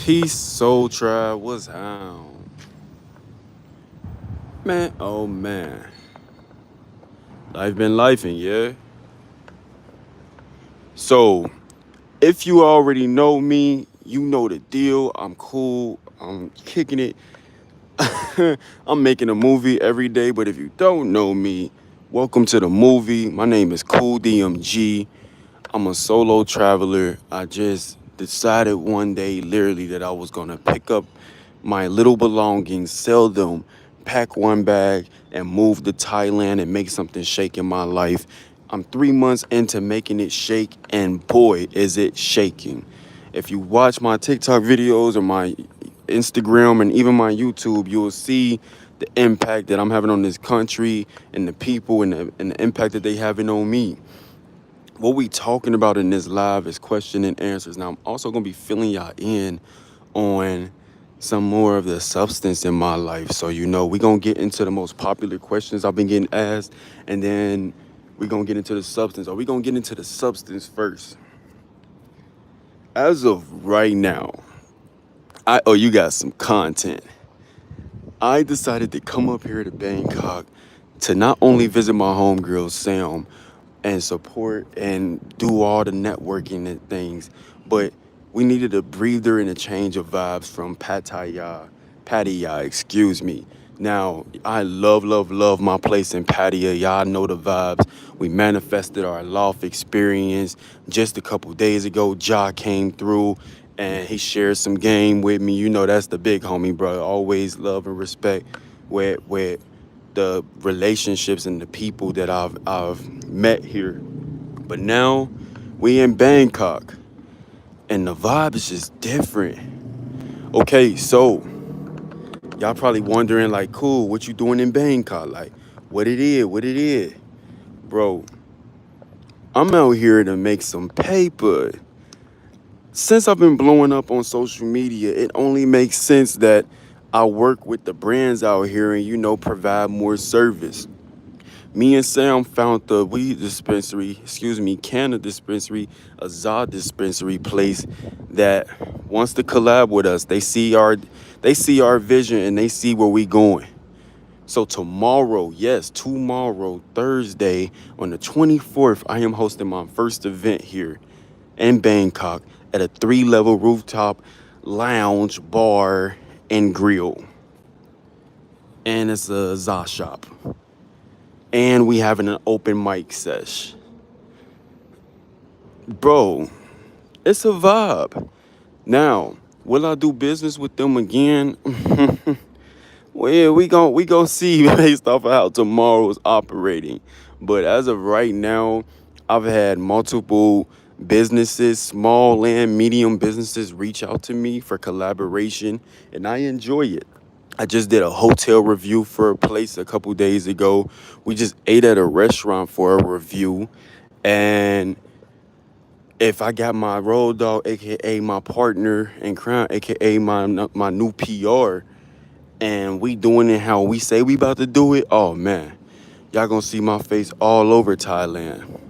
Peace, soul tribe, what's hound? Man, oh man. Life been lifing, yeah? So, if you already know me, you know the deal. I'm cool. I'm kicking it. I'm making a movie every day, but if you don't know me, welcome to the movie. My name is Cool DMG. I'm a solo traveler. I just decided one day, literally, that I was gonna pick up my little belongings, sell them, pack one bag, and move to Thailand and make something shake in my life. I'm 3 months into making it shake, and boy, is it shaking. If you watch my TikTok videos or my Instagram and even my YouTube, you will see the impact that I'm having on this country and the people and the impact that they having on me. What we talking about in this live is question and answers. Now I'm also gonna be filling y'all in on some more of the substance in my life. So we're gonna get into the most popular questions I've been getting asked, and then we're gonna get into the substance. Are we gonna get into the substance first? As of right now, you got some content. I decided to come up here to Bangkok to not only visit my homegirl Sam and support and do all the networking and things, but we needed a breather and a change of vibes from Pattaya, excuse me. Now, I love, love, love my place in Pattaya. Y'all know the vibes. We manifested our loft experience just a couple days ago. Ja came through and he shared some game with me. You know that's the big homie, bro. Always love and respect with the relationships and the people that I've met here. But now we in Bangkok and the vibe is just different. Okay, so y'all probably wondering like, cool, what you doing in Bangkok? Like, what it is, bro. I'm out here to make some paper. Since I've been blowing up on social media, it only makes sense that I work with the brands out here and provide more service. Me and Sam found the weed dispensary, excuse me, Canna dispensary, a Za dispensary place that wants to collab with us. They see our vision and they see where we going. So tomorrow, yes, tomorrow, Thursday, on the 24th, I am hosting my first event here in Bangkok at a 3-level rooftop lounge, bar, and grill. And it's a Za shop. And we having an open mic sesh. Bro, it's a vibe. Now, will I do business with them again? Well, yeah, we gon' see based off of how tomorrow's operating. But as of right now, I've had multiple businesses, small and medium businesses, reach out to me for collaboration, and I enjoy it. I just did a hotel review for a place a couple days ago. We just ate at a restaurant for a review, and if I got my road dog, aka my partner in crime, aka my new PR, and we doing it how we say we about to do it, oh man, y'all gonna see my face all over Thailand.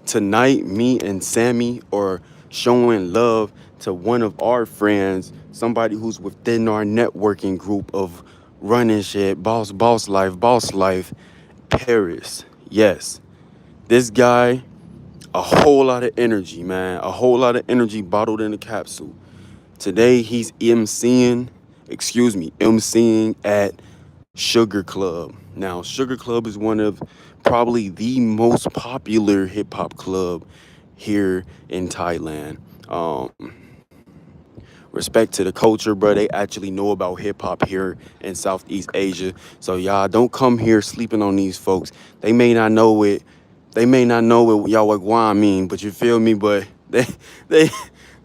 Tonight, me and Sammy are showing love to one of our friends, somebody who's within our networking group of running shit, boss life, Paris. Yes, this guy, a whole lot of energy, man, a whole lot of energy bottled in a capsule. Today, he's emceeing at Sugar Club. Now, Sugar Club is one of probably the most popular hip hop club here in Thailand. Respect to the culture, bro. They actually know about hip hop here in Southeast Asia. So y'all don't come here sleeping on these folks. They may not know it. They may not know what y'all what guan mean, but you feel me? But they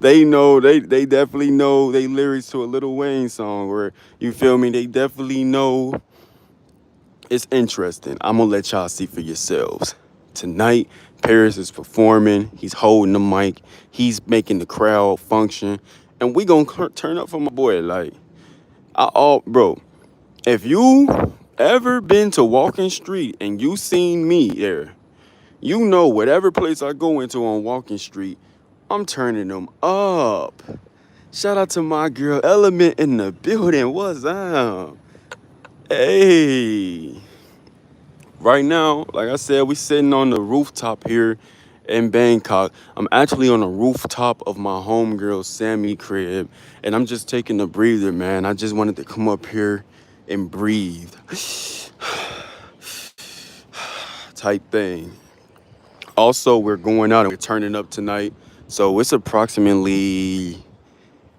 they know they definitely know they lyrics to a Lil Wayne song, or you feel me? They definitely know. It's interesting. I'm gonna let y'all see for yourselves. Tonight, Paris is performing. He's holding the mic. He's making the crowd function, and we gonna turn up for my boy. Like, bro, if you ever been to Walking Street and you seen me there, you know whatever place I go into on Walking Street, I'm turning them up. Shout out to my girl Element in the building. What's up? Hey. Right now, like I said, we sitting on the rooftop here in Bangkok. I'm actually on the rooftop of my homegirl Sammy crib, and I'm just taking a breather, man. I just wanted to come up here and breathe. Type thing. Also, we're going out and we're turning up tonight. So it's approximately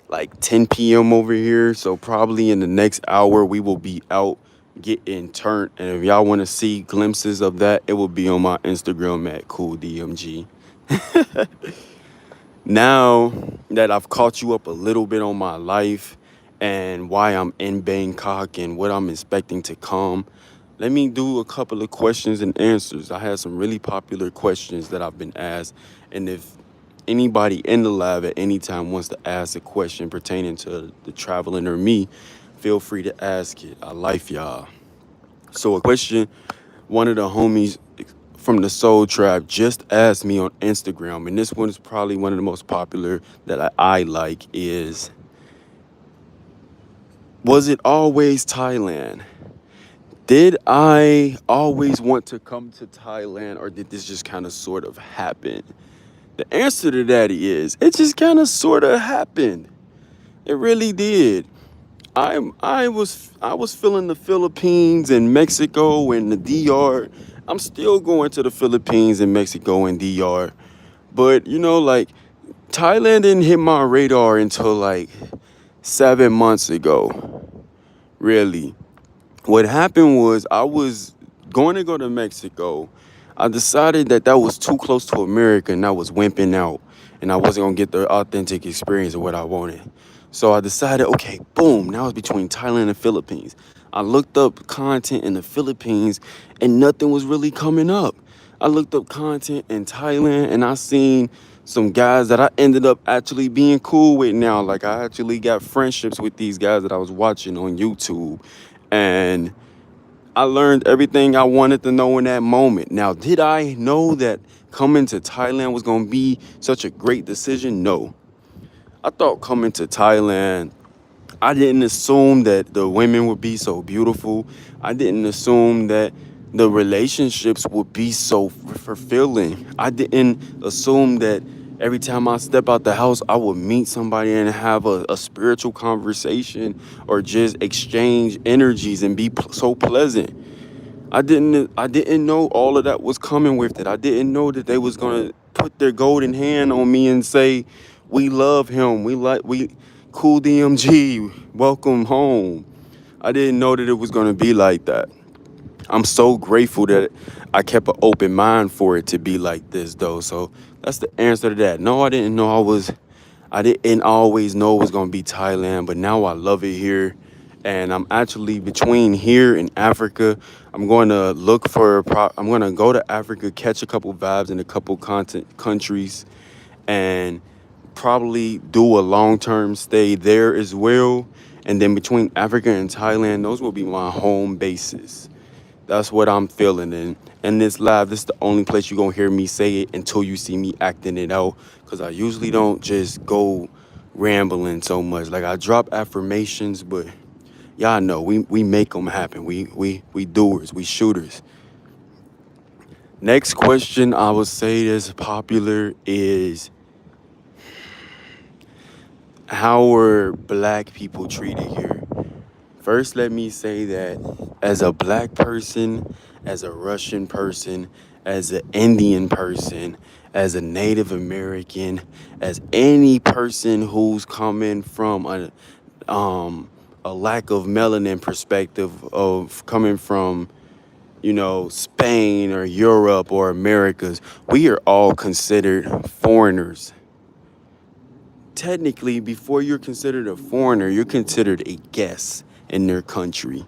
like 10 p.m. over here. So probably in the next hour, we will be out getting turned. And if y'all want to see glimpses of that, it will be on my Instagram at CoolDMG. Now that I've caught you up a little bit on my life and why I'm in Bangkok and what I'm expecting to come, let me do a couple of questions and answers. I had some really popular questions that I've been asked. And if anybody in the lab at any time wants to ask a question pertaining to the traveling or me, feel free to ask it. I like y'all. So a question one of the homies from the Soul Tribe just asked me on Instagram, and this one is probably one of the most popular that I like is, was it always Thailand? Did I always want to come to Thailand, or did this just kind of sort of happen? The answer to that is, it just kind of sort of happened. It really did. I was feeling the Philippines and Mexico and the DR. I'm still going to the Philippines and Mexico and DR. But like Thailand didn't hit my radar until like 7 months ago. Really. What happened was I was going to go to Mexico. I decided that that was too close to America and I was wimping out and I wasn't going to get the authentic experience of what I wanted. So I decided, okay, boom, now it's between Thailand and Philippines. I looked up content in the Philippines and nothing was really coming up. I looked up content in Thailand and I seen some guys that I ended up actually being cool with now. Like I actually got friendships with these guys that I was watching on YouTube. And I learned everything I wanted to know in that moment. Now, did I know that coming to Thailand was going to be such a great decision? No. I thought coming to Thailand, I didn't assume that the women would be so beautiful. I didn't assume that the relationships would be so fulfilling. I didn't assume that every time I step out the house, I would meet somebody and have a spiritual conversation or just exchange energies and be so pleasant. I didn't know all of that was coming with it. I didn't know that they was gonna put their golden hand on me and say, "We love him. We cool DMG. Welcome home." I didn't know that it was gonna be like that. I'm so grateful that I kept an open mind for it to be like this, though. So that's the answer to that. No, I didn't know I didn't always know it was gonna be Thailand, but now I love it here. And I'm actually between here and Africa. I'm going to I'm going to go to Africa, catch a couple vibes in a couple content countries, and probably do a long-term stay there as well. And then between Africa and Thailand, those will be my home bases. That's what I'm feeling. And this live, this is the only place you're going to hear me say it until you see me acting it out. Because I usually don't just go rambling so much. Like I drop affirmations, but y'all know we make them happen. We doers, we shooters. Next question I would say that's popular is, how are black people treated here? First, let me say that as a black person, as a Russian person, as an Indian person, as a Native American, as any person who's coming from a lack of melanin perspective of coming from, Spain or Europe or Americas, we are all considered foreigners. Technically, before you're considered a foreigner, you're considered a guest in their country.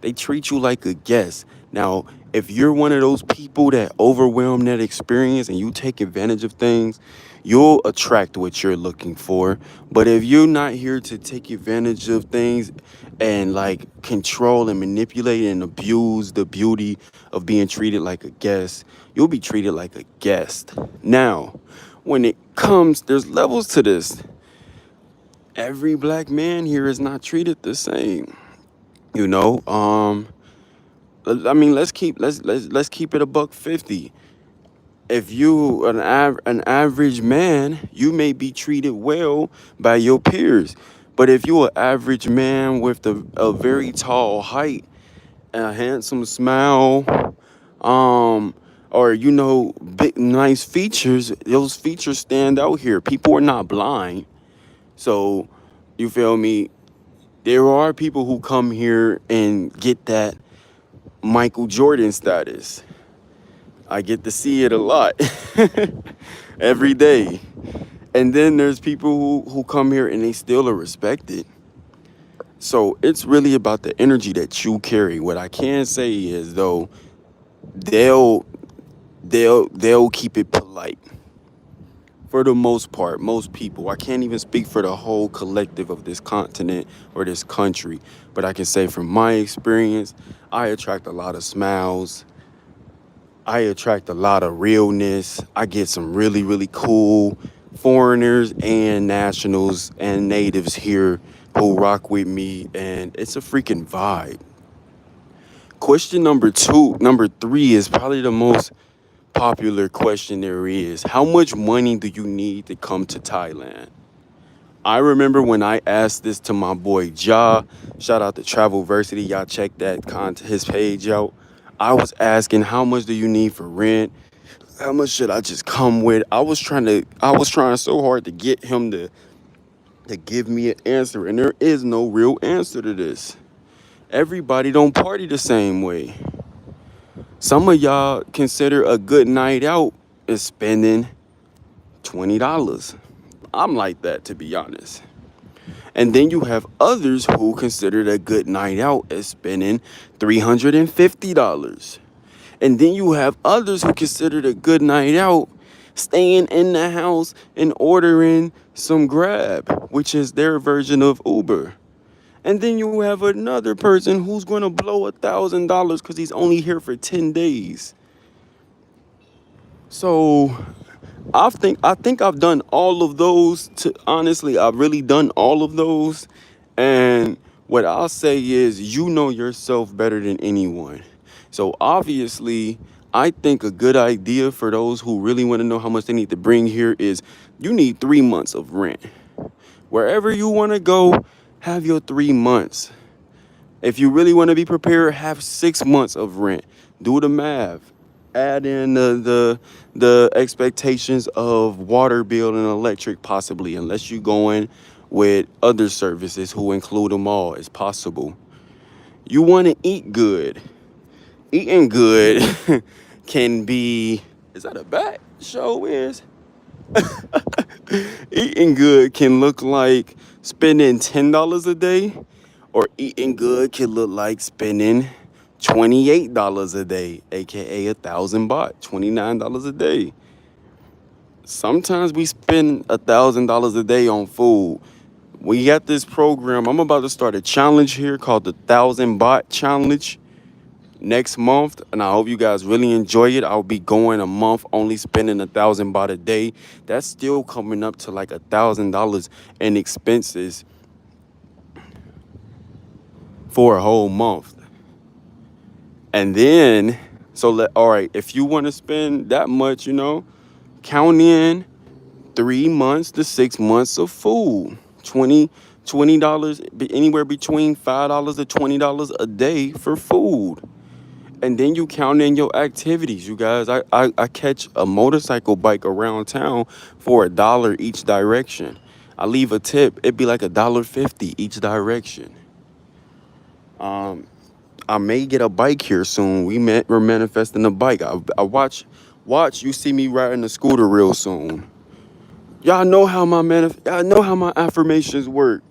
They treat you like a guest. Now, if you're one of those people that overwhelm that experience and you take advantage of things, you'll attract what you're looking for. But if you're not here to take advantage of things and like control and manipulate and abuse the beauty of being treated like a guest, you'll be treated like a guest. Now, when it comes, there's levels to this. every black man here is not treated the same. You know, I mean, let's keep it a buck 50. If you an average man, you may be treated well by your peers. But if you an average man with a very tall height, a handsome smile, um, or big nice features, those features stand out here. People are not blind, so you feel me? There are people who come here and get that Michael Jordan status. I get to see it a lot every day. And then there's people who come here and they still are respected. So it's really about the energy that you carry. What I can say is though, they'll they'll keep it polite. For the most part, most people. I can't even speak for the whole collective of this continent or this country, but I can say from my experience, I attract a lot of smiles. I attract a lot of realness. I get some really, really cool foreigners and nationals and natives here who rock with me, and it's a freaking vibe. Question number three is probably the most popular question there is. How much money do you need to come to Thailand? I remember when I asked this to my boy Ja, shout out to Travelversity, y'all check his page out. I was asking how much do you need for rent? How much should I just come with? I was trying so hard to get him to give me an answer, and there is no real answer to this. Everybody don't party the same way. Some of y'all consider a good night out is spending $20. I'm like that, to be honest. And then you have others who consider a good night out as spending $350. And then you have others who consider a good night out staying in the house and ordering some Grab, which is their version of Uber. And then you have another person who's going to blow $1,000 because he's only here for 10 days. So I think I've done all of those. Honestly, I've really done all of those. And what I'll say is, you know yourself better than anyone. So obviously, I think a good idea for those who really want to know how much they need to bring here is you need 3 months of rent. Wherever you want to go, have your 3 months. If you really want to be prepared, have 6 months of rent. Do the math. Add in the expectations of water bill and electric, possibly, unless you go in with other services who include them all as possible. You want to eat good. Eating good can be, is that a bat? Show is. Eating good can look like spending $10 a day, or eating good can look like spending $28 a day, aka 1,000 baht, $29 a day. Sometimes we spend $1,000 a day on food. We got this program. I'm about to start a challenge here called the 1,000 baht challenge next month, and I hope you guys really enjoy it. I'll be going a month only spending 1,000 baht a day. That's still coming up to like $1,000 in expenses for a whole month. And then, all right, if you want to spend that much, count in 3 months to 6 months of food. $20, anywhere between $5 to $20 a day for food. And then you count in your activities, you guys. I catch a motorcycle bike around town for $1 each direction. I leave a tip. It'd be like $1.50 each direction. I may get a bike here soon. We're manifesting a bike. I watch. You see me riding a scooter real soon. Y'all know how my affirmations work.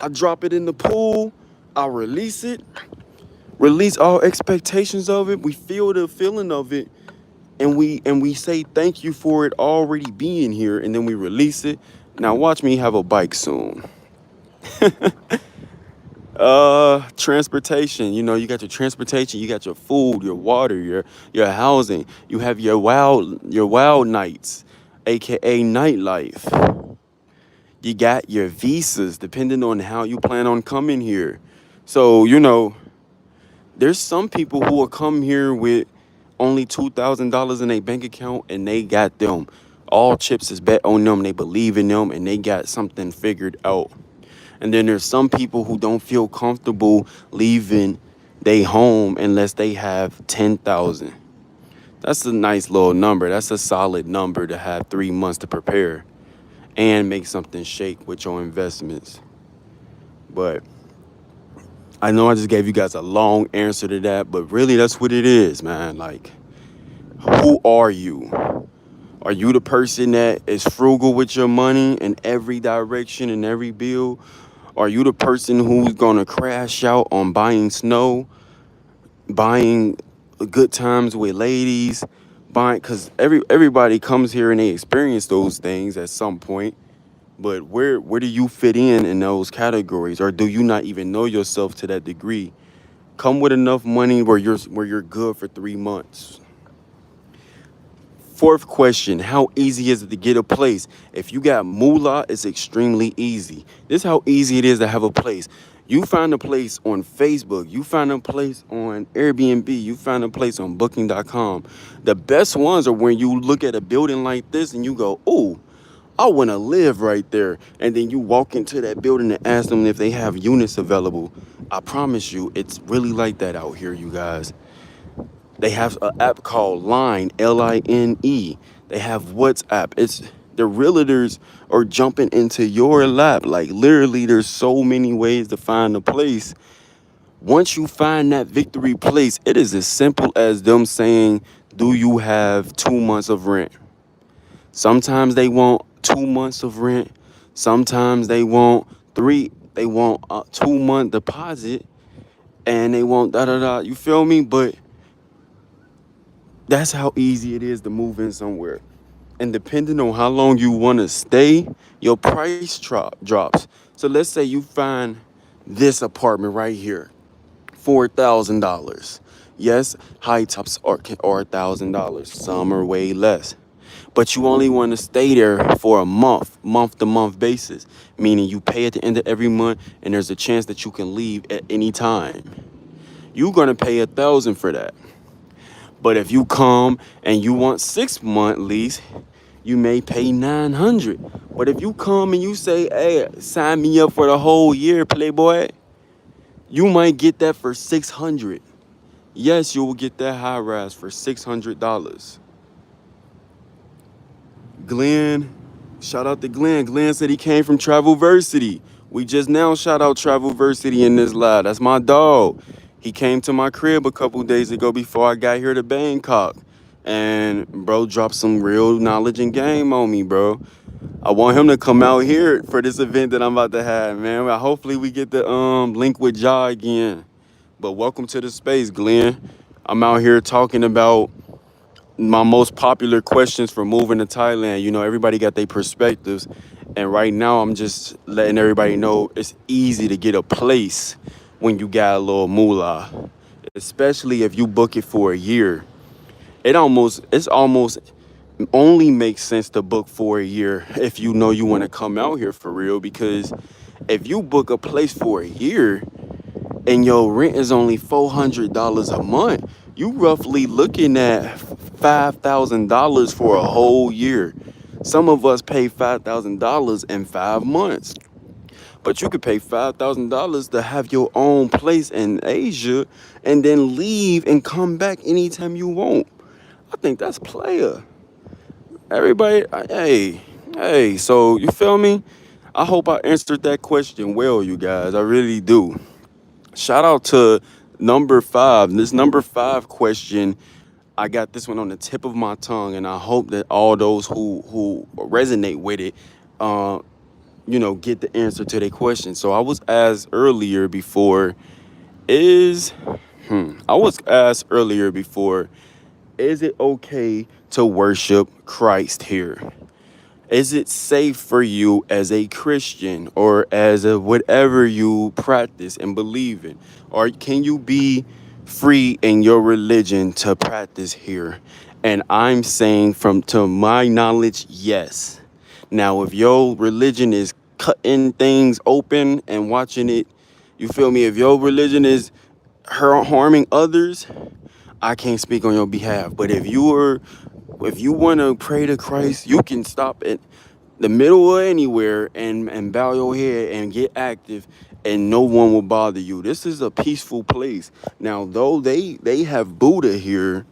I drop it in the pool. I release it. Release all expectations of it. We feel the feeling of it, and we say thank you for it already being here, and then we release it. Now watch me have a bike soon. Transportation. You got your transportation, you got your food, your water, your housing. You have your wild nights, aka nightlife. You got your visas, depending on how you plan on coming here. So, you know, there's some people who will come here with only $2,000 in their bank account and they got them. All chips is bet on them. They believe in them and they got something figured out. And then there's some people who don't feel comfortable leaving they home unless they have 10,000. That's a nice little number. That's a solid number to have 3 months to prepare and make something shake with your investments. But I know I just gave you guys a long answer to that, but really that's what it is, man. Like, who are you? Are you the person that is frugal with your money in every direction and every bill? Are you the person who's gonna crash out on buying snow, buying good times with ladies, buying because everybody comes here and they experience those things at some point. But where do you fit in those categories, or do you not even know yourself to that degree? Come with enough money where you're good for 3 months. Fourth question, how easy is it to get a place? If you got moolah, it's extremely easy. This is how easy it is to have a place. You find a place on Facebook, you find a place on Airbnb, you find a place on booking.com. The best ones are when you look at a building like this and you go, "Oh, I want to live right there." And then you walk into that building and ask them if they have units available. I promise you, it's really like that out here, you guys. They have an app called Line, Line. They have WhatsApp. It's the realtors are jumping into your lap. Like literally, there's so many ways to find a place. Once you find that victory place, it is as simple as them saying, "Do you have 2 months of rent?" Sometimes they want 2 months of rent. Sometimes they want three. They want a 2 month deposit, and they want da da da. You feel me? But that's how easy it is to move in somewhere. And depending on how long you want to stay, your price drops. So let's say you find this apartment right here, $4,000. Yes, high tops are $1,000. Some are way less. But you only want to stay there for a month to month basis, meaning you pay at the end of every month, and there's a chance that you can leave at any time. You're gonna pay 1,000 for that. But if you come and you want 6 month lease, you may pay 900. But if you come and you say, "Hey, sign me up for the whole year, playboy," you might get that for 600. Yes, you will get that high rise for $600. Glenn, shout out to Glenn. Glenn said he came from Travelversity. We just now shout out Travelversity in this live. That's my dog. He came to my crib a couple days ago before I got here to Bangkok. And bro dropped some real knowledge and game on me, bro. I want him to come out here for this event that I'm about to have, man. Well, hopefully we get the link with Ja again. But welcome to the space, Glenn. I'm out here talking about my most popular questions for moving to Thailand. You know, everybody got their perspectives. And right now, I'm just letting everybody know it's easy to get a place when you got a little moolah, especially if you book it for a year. It's almost only makes sense to book for a year if you know you want to come out here for real. Because if you book a place for a year, and your rent is only $400 a month, you roughly looking at $5,000 for a whole year. Some of us pay $5,000 in 5 months, but you could pay $5,000 to have your own place in Asia and then leave and come back anytime you want. I think that's player. Everybody, hey, so you feel me? I hope I answered that question well, you guys. I really do. Shout out to number five. This number five question, I got this one on the tip of my tongue, and I hope that all those who resonate with it, uh, get the answer to their question. So I was asked earlier before, is I was asked earlier before, is it okay to worship Christ here? Is it safe for you as a Christian or as a whatever you practice and believe in? Or can you be free in your religion to practice here? And I'm saying from to my knowledge, yes. Now, if your religion is cutting things open and watching it. You feel me? If your religion is harming others, I can't speak on your behalf. But if you want to pray to Christ, you can stop at the middle of anywhere and bow your head and get active, and no one will bother you. This is a peaceful place. Now, though they have Buddha here,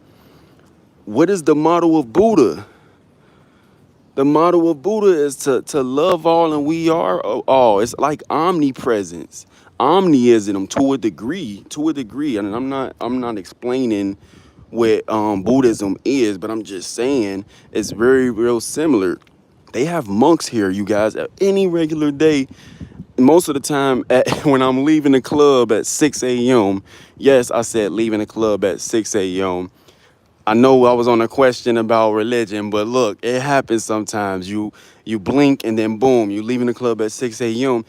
what is the motto of Buddha? The motto of Buddha is to love all and we are all. It's like omnipresence, omniism to a degree, to a degree. And I'm not explaining what Buddhism is, but I'm just saying it's very real similar. They have monks here, you guys, at any regular day. Most of the time, when I'm leaving the club at 6 a.m. Yes, I said leaving the club at 6 a.m. I know I was on a question about religion, but look, it happens sometimes. You blink and then boom, you leaving the club at 6 a.m.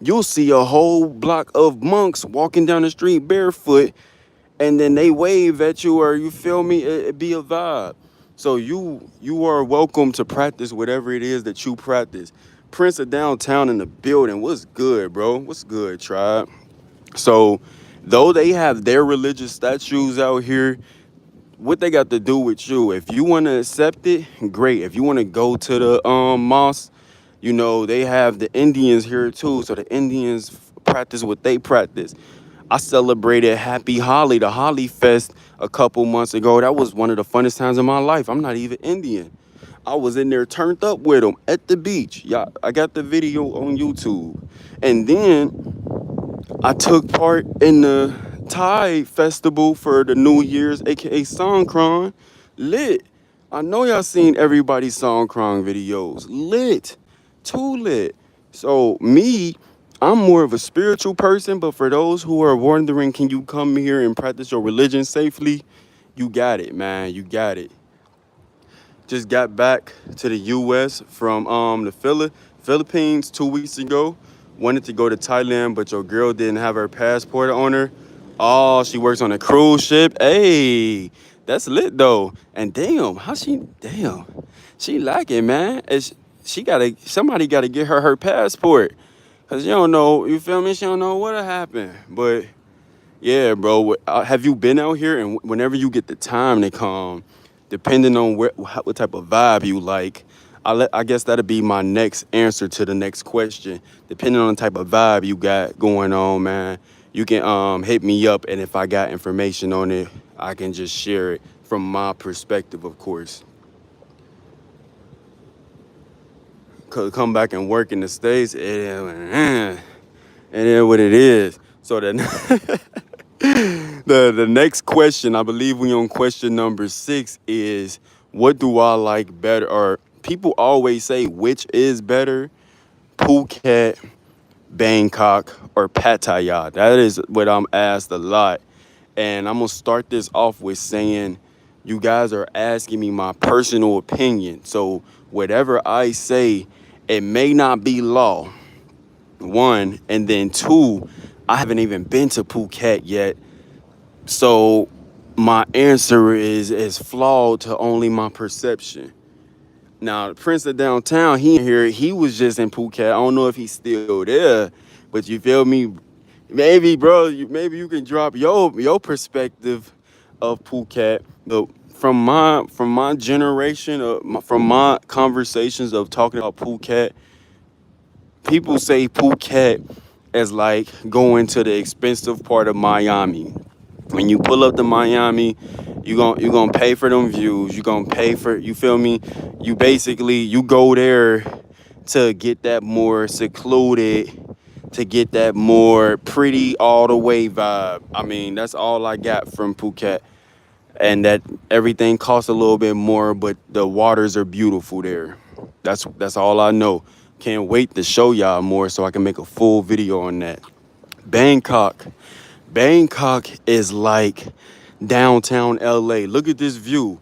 You'll see a whole block of monks walking down the street barefoot, and then they wave at you, or you feel me, it be a vibe. So you are welcome to practice whatever it is that you practice. Prince of Downtown in the building. What's good, bro? What's good, tribe? So though they have their religious statues out here, what they got to do with you? If you want to accept it, great. If you want to go to the mosque, you know they have the Indians here too. So the Indians practice what they practice. I celebrated Happy Holly, the Holly Fest, a couple months ago. That was one of the funnest times of my life. I'm not even Indian. I was in there turned up with them at the beach. Yeah, I got the video on YouTube. And then I took part in the Thai festival for the New Year's, aka Songkran. Lit. I know y'all seen everybody's Songkran videos. Lit. Too lit. So me, I'm more of a spiritual person, but for those who are wondering, can you come here and practice your religion safely? You got it, man. You got it. Just got back to the U.S. from the Philippines 2 weeks ago. Wanted to go to Thailand, but your girl didn't have her passport on her. Oh, she works on a cruise ship. Hey, that's lit though. And damn, she lacking, man. Somebody gotta get her passport. Cause you don't know, you feel me? She don't know what happened. But yeah, bro. Have you been out here? And whenever you get the time to come, depending on what type of vibe you like, I guess that'll be my next answer to the next question. Depending on the type of vibe you got going on, man, you can hit me up, and if I got information on it, I can just share it from my perspective, of course. Come back and work in the States, it is what it is. So then. The next question, I believe we on question number 6, is what do I like better? Or people always say which is better, Phuket, Bangkok, or Pattaya. That is what I'm asked a lot. And I'm gonna start this off with saying you guys are asking me my personal opinion. So whatever I say, it may not be law. One, and then two, I haven't even been to Phuket yet. So my answer is flawed to only my perception. Now, the Prince of Downtown, he in here, he was just in Phuket. I don't know if he's still there, but you feel me? Maybe, bro, maybe you can drop your perspective of Phuket. But from my generation, from my conversations of talking about Phuket, people say Phuket is like going to the expensive part of Miami. When you pull up to Miami, you gonna pay for them views. You gonna pay for, you feel me? You basically you go there to get that more secluded, to get that more pretty all the way vibe. I mean, that's all I got from Phuket. And that everything costs a little bit more, but the waters are beautiful there. That's all I know. Can't wait to show y'all more so I can make a full video on that. Bangkok. Bangkok is like downtown LA. Look at this view.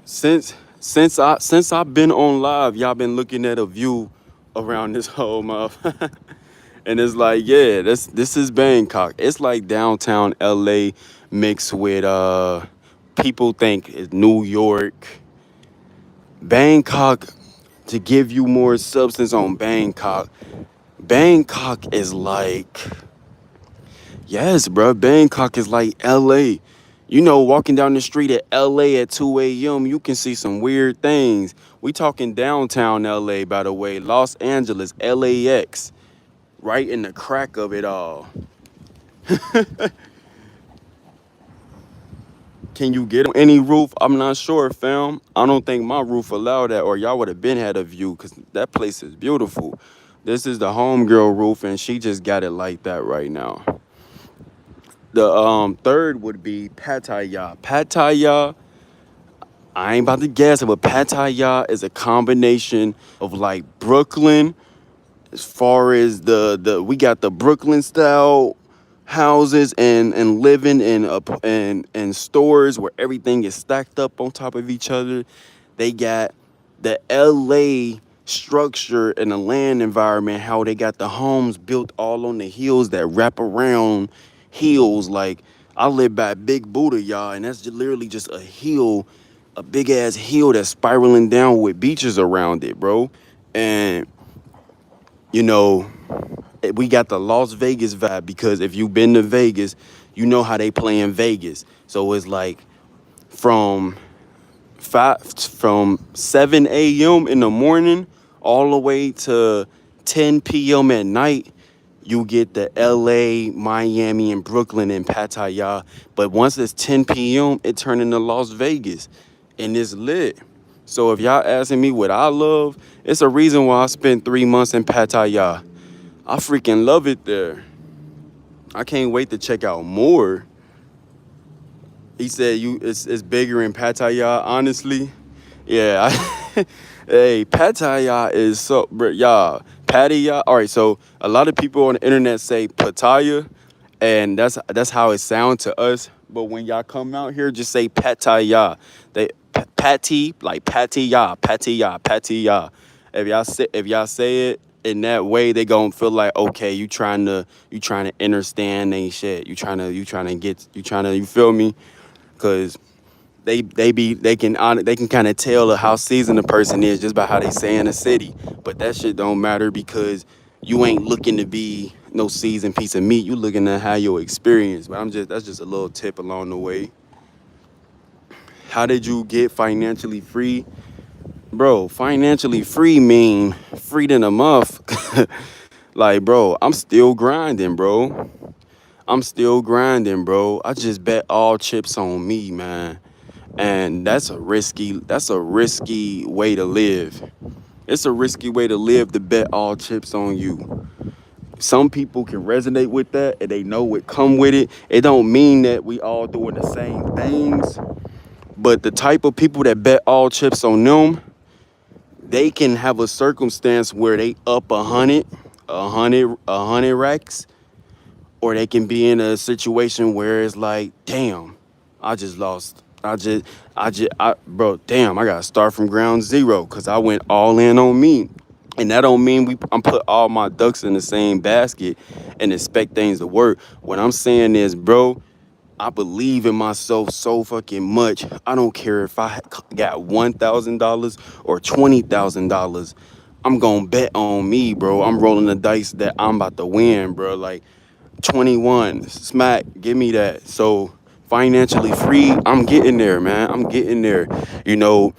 Since I've been on live, y'all been looking at a view around this whole mouth. And it's like, yeah, this is Bangkok. It's like downtown LA mixed with people think it's New York. Bangkok to give you more substance on Bangkok, Bangkok is like, yes, bro. Bangkok is like LA. You know, walking down the street at LA at 2 a.m., you can see some weird things. We talking downtown LA, by the way, Los Angeles, LAX, right in the crack of it all. Can you get on any roof? I'm not sure, fam. I don't think my roof allowed that, or y'all would have been had a view, because that place is beautiful. This is the homegirl roof, and she just got it like that right now. The third would be Pattaya. Pattaya, I ain't about to guess it, but Pattaya is a combination of like Brooklyn, as far as the we got the Brooklyn style houses and living in and stores where everything is stacked up on top of each other. They got the LA structure and the land environment, how they got the homes built all on the hills that wrap around hills. Like, I live by Big Buddha, y'all, and that's literally just a hill, a big ass hill that's spiraling down with beaches around it, bro. And you know, we got the Las Vegas vibe, because if you've been to Vegas, you know how they play in Vegas. So it's like from from 7 a.m. in the morning all the way to 10 p.m. at night, you get the LA, Miami, and Brooklyn and Pattaya. But once it's 10 p.m., it turn into Las Vegas, and it's lit. So if y'all asking me what I love, it's a reason why I spent 3 months in Pattaya. I freaking love it there. I can't wait to check out more. He said it's bigger in Pattaya, honestly. Yeah. Hey, Pattaya is so, bro, y'all. Pattaya. All right, so a lot of people on the internet say Pattaya, and that's how it sounds to us. But when y'all come out here, just say Pattaya. They patty, like Pattaya, Pattaya, Pattaya. If y'all say it in that way, they gonna feel like, okay, you trying to understand they shit. You feel me? Cause they can kind of tell how seasoned a person is just by how they say in the city. But that shit don't matter, because you ain't looking to be no seasoned piece of meat. You looking to have your experience. But that's just a little tip along the way. How did you get financially free? Bro, financially free mean free than a month. Like, bro, I'm still grinding, bro. I'm still grinding, bro. I just bet all chips on me, man. And that's a risky way to live. It's a risky way to live, to bet all chips on you. Some people can resonate with that and they know what come with it. It don't mean that we all doing the same things, but the type of people that bet all chips on them, they can have a circumstance where they up a hundred racks, or they can be in a situation where it's like, damn, I just lost. Bro, damn, I gotta start from ground zero, because I went all in on me. And that don't mean I'm put all my ducks in the same basket and expect things to work. What I'm saying is, bro, I believe in myself so fucking much. I don't care if I got $1,000 or $20,000. I'm gonna bet on me, bro. I'm rolling the dice that I'm about to win, bro. Like, 21, smack, give me that. So financially free, I'm getting there, man. I'm getting there. You know,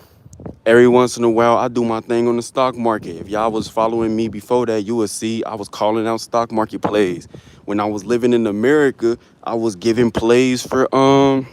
every once in a while, I do my thing on the stock market. If y'all was following me before that, you would see I was calling out stock market plays. When I was living in America, I was giving plays for the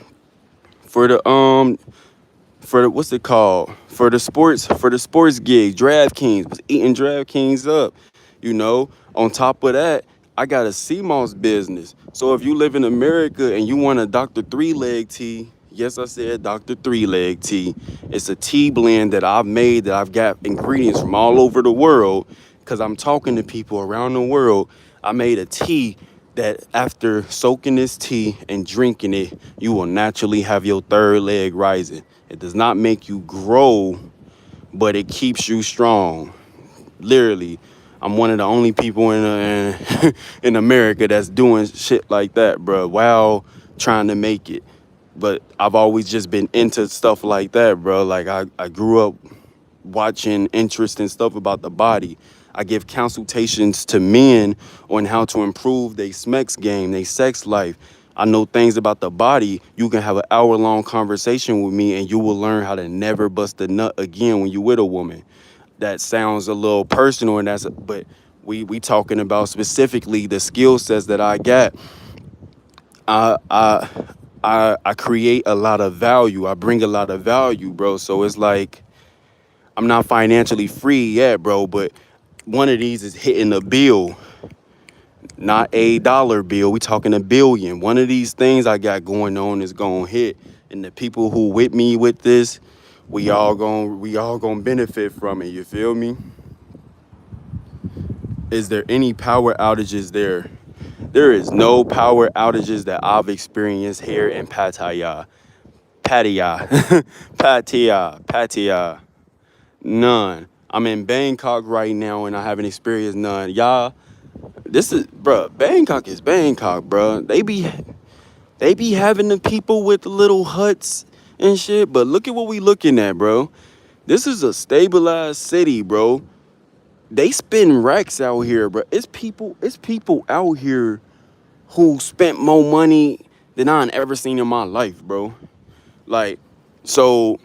what's it called, for the sports gig. DraftKings was eating DraftKings up. You know, on top of that, I got a CMOS business. So if you live in America and you want a Dr. Three Leg tea, yes, I said Dr. Three Leg tea. It's a tea blend that I've made, that I've got ingredients from all over the world, because I'm talking to people around the world. I made a tea that after soaking this tea and drinking it, you will naturally have your third leg rising. It does not make you grow, but it keeps you strong. Literally, I'm one of the only people in America that's doing shit like that, bro, while trying to make it. But I've always just been into stuff like that, bro. Like, I grew up watching interesting stuff about the body. I give consultations to men on how to improve their sex game, their sex life. I know things about the body. You can have an hour-long conversation with me and you will learn how to never bust a nut again when you with a woman. That sounds a little personal, and but we talking about specifically the skill sets that I got. I I I create a lot of value. I bring a lot of value, bro. So it's like I'm not financially free yet, bro, but one of these is hitting a bill, not a dollar bill. We talking a billion. One of these things I got going on is gonna hit, and the people who with me with this, we all gonna benefit from it. You feel me? Is there any power outages there? There is no power outages that I've experienced here in Pattaya. Pattaya. Pattaya. None. I'm in Bangkok right now and I haven't experienced none. Y'all, this is, bruh, Bangkok is Bangkok, bruh. They be having the people with the little huts and shit, but look at what we looking at, bro. This is a stabilized city, bro. They spend racks out here, bro. It's people out here who spent more money than I ever seen in my life, bro. Like, so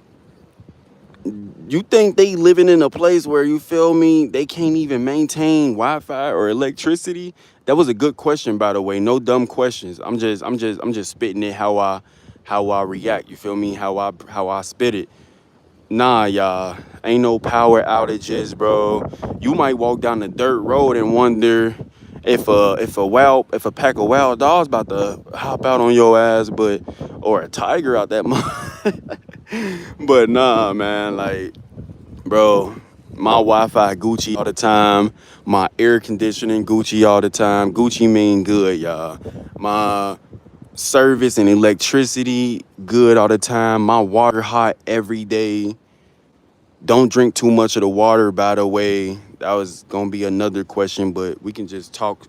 you think they living in a place where, you feel me, they can't even maintain Wi-Fi or electricity? That was a good question, by the way. No dumb questions. I'm just spitting it how I react. You feel me? How I spit it. Nah, y'all, ain't no power outages, bro. You might walk down the dirt road and wonder if a pack of wild dogs about to hop out on your ass, but or a tiger out that but nah, man, like, bro, my Wi-Fi Gucci all the time, my air conditioning Gucci all the time. Gucci mean good, y'all. My service and electricity good all the time. My water hot every day. Don't drink too much of the water, by the way. That was gonna be another question, but we can just talk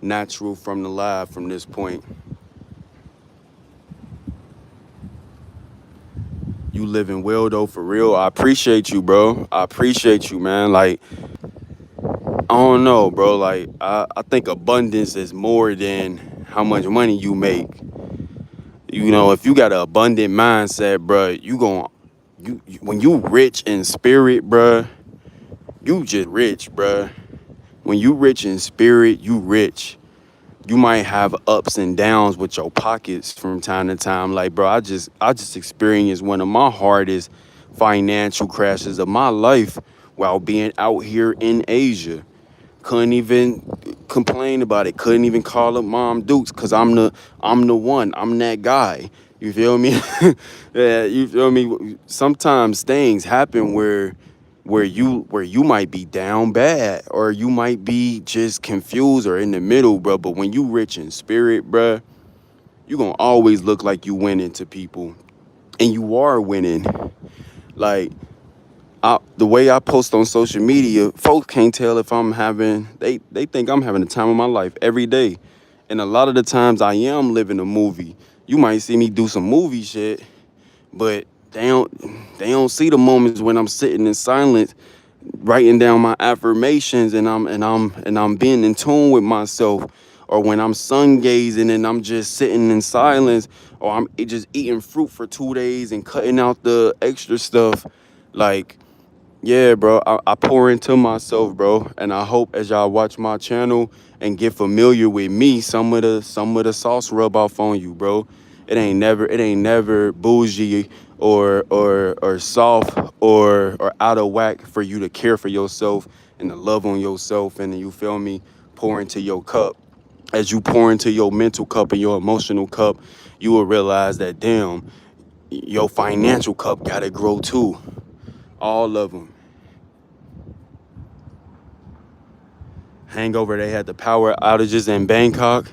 natural from the live from this point. You living well though, for real. I appreciate you, bro. I appreciate you, man. Like, I don't know, bro. Like, I think abundance is more than how much money you make. You know, if you got an abundant mindset, bro, when you rich in spirit, bro, you just rich, bro. When you rich in spirit, you rich. You might have ups and downs with your pockets from time to time. Like, bro, I just experienced one of my hardest financial crashes of my life while being out here in Asia. Couldn't even complain about it. Couldn't even call up Mom Dukes because I'm the one. I'm that guy. You feel me? Yeah, you feel me? Sometimes things happen where you might be down bad or you might be just confused or in the middle, bro. But when you rich in spirit, bro, you gonna always look like you winning to people, and you are winning. Like, the way I post on social media, folks can't tell if I'm having. They think I'm having the time of my life every day, and a lot of the times I am living a movie. You might see me do some movie shit, but they don't see the moments when I'm sitting in silence, writing down my affirmations, and I'm being in tune with myself, or when I'm sun gazing and I'm just sitting in silence, or I'm just eating fruit for 2 days and cutting out the extra stuff. Like, yeah, bro, I pour into myself, bro, and I hope as y'all watch my channel and get familiar with me, some of the sauce rub off on you, bro. It ain't never bougie or soft or out of whack for you to care for yourself and to love on yourself, and you feel me, pour into your cup. As you pour into your mental cup and your emotional cup, you will realize that, damn, your financial cup gotta grow too. All of them. Hangover, they had the power outages in Bangkok.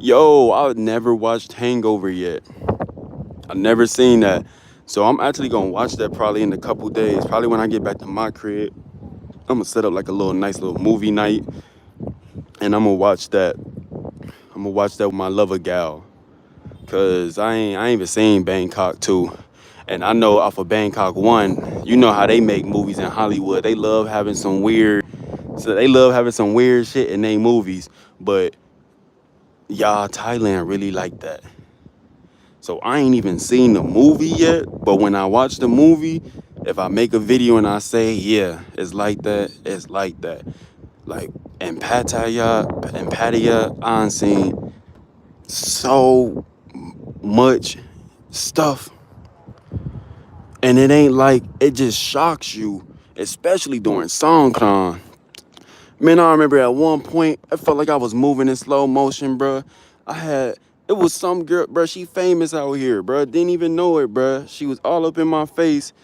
Yo, I've never watched Hangover yet. I've never seen that. So I'm actually gonna watch that probably in a couple days. Probably when I get back to my crib. I'm gonna set up like a little nice little movie night, and I'm gonna watch that. I'm gonna watch that with my lover gal. Cause I ain't even seen Bangkok 2. And I know off of Bangkok 1, You know how they make movies in Hollywood. They love having some weird, so they love having some weird shit in their movies. But y'all, Thailand really like that. So I ain't even seen the movie yet, but when I watch the movie, if I make a video and I say, yeah, it's like that, it's like that. Like in Pattaya, I seen so much stuff. And it ain't like it just shocks you, especially during Songkran. Man, I remember at one point, I felt like I was moving in slow motion, bruh. I had, it was some girl, bruh, she famous out here, bruh. Didn't even know it, bruh. She was all up in my face.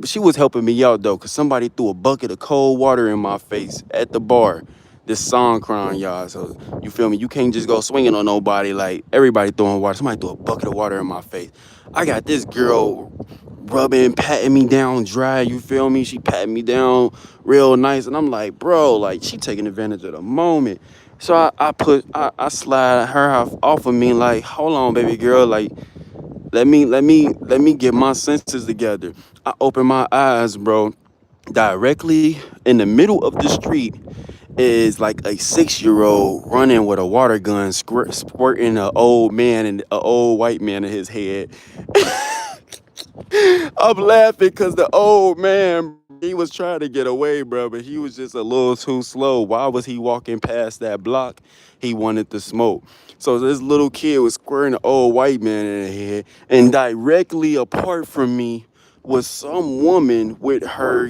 She was helping me out, though, because somebody threw a bucket of cold water in my face at the bar. This song crying, y'all. So, you feel me? You can't just go swinging on nobody like everybody throwing water. Somebody threw a bucket of water in my face. I got this girl rubbing, patting me down dry, you feel me? She patting me down real nice. And I'm like, bro, like, she taking advantage of the moment. So I slide her off of me like, hold on, baby girl, like, let me get my senses together. I open my eyes, bro. Directly in the middle of the street is like a 6-year-old running with a water gun, squirting an old man and an old white man in his head. I'm laughing because the old man, he was trying to get away, bro, but he was just a little too slow. Why was he walking past that block? He wanted to smoke. So this little kid was squaring an old white man in the head, and directly apart from me was some woman with her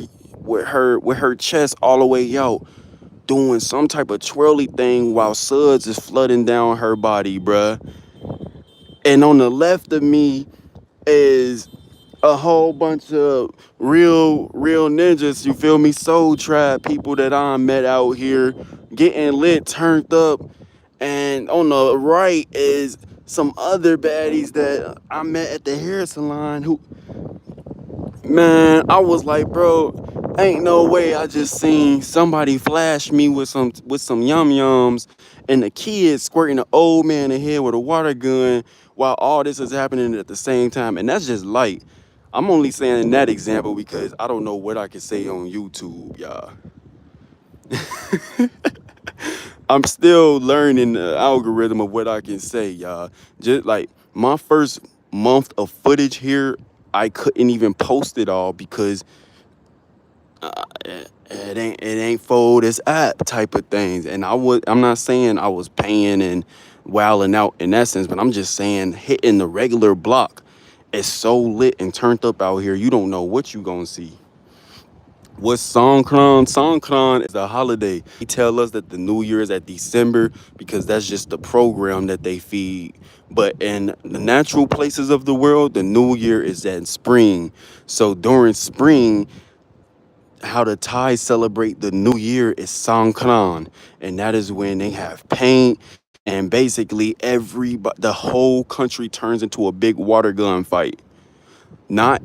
chest all the way out, doing some type of twirly thing while suds is flooding down her body, bruh. And on the left of me is a whole bunch of real ninjas, you feel me? Soul tribe people that I met out here getting lit, turned up. And on the right is some other baddies that I met at the hair salon who, man, I was like, bro, ain't no way I just seen somebody flash me with some yum yums and the kid squirting an old man in the head with a water gun while all this is happening at the same time. And that's just light. I'm only saying that example because I don't know what I can say on YouTube, y'all. I'm still learning the algorithm of what I can say, y'all. Just like my first month of footage here, I couldn't even post it all because it ain't for this app type of things. And I'm not saying I was paying and wilding out in that sense, but I'm just saying hitting the regular block is so lit and turned up out here. You don't know what you gonna see. What's Songkran? Songkran is a holiday. They tell us that the New Year is at December because that's just the program that they feed. But in the natural places of the world, the New Year is at spring. So during spring, how the Thais celebrate the New Year is Songkran, and that is when they have paint and basically the whole country turns into a big water gun fight. Not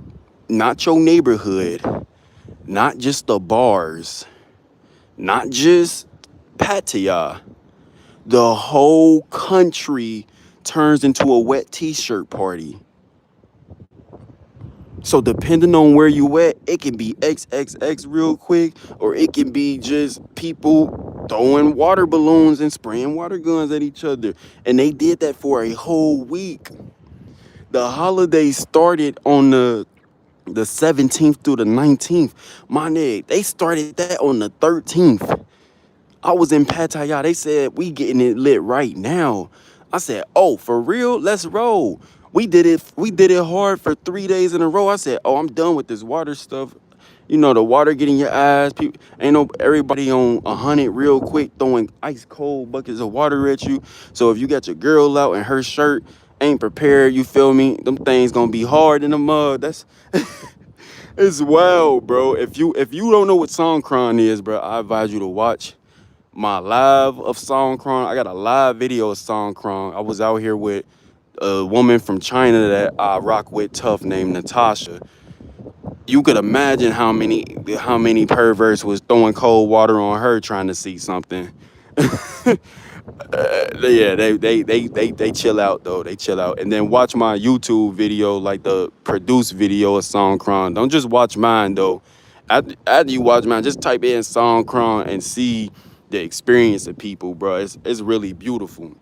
not your neighborhood, not just the bars, not just Pattaya. The whole country turns into a wet t-shirt party. So depending on where you at, it can be XXX real quick, or it can be just people throwing water balloons and spraying water guns at each other. And they did that for a whole week. The holiday started on the 17th through the 19th. My nigga, they started that on the 13th. I was in Pattaya. They said we getting it lit right now. I said, "Oh, for real? Let's roll." We did it hard for 3 days in a row. I said, "Oh, I'm done with this water stuff. You know, the water getting your eyes. People, ain't no everybody on 100 real quick throwing ice cold buckets of water at you. So if you got your girl out and her shirt ain't prepared, you feel me? Them things gonna be hard in the mud. That's it's wild, bro. If you don't know what Songkran is, bro, I advise you to watch my live of Songkran. I got a live video of Songkran. I was out here with a woman from China that I rock with tough named Natasha. You could imagine how many perverts was throwing cold water on her trying to see something. Yeah, they chill out though. They chill out, and then watch my YouTube video, like the produced video of Songkran. Don't just watch mine though. After you watch mine, just type in Songkran and see the experience of people, bro. It's really beautiful,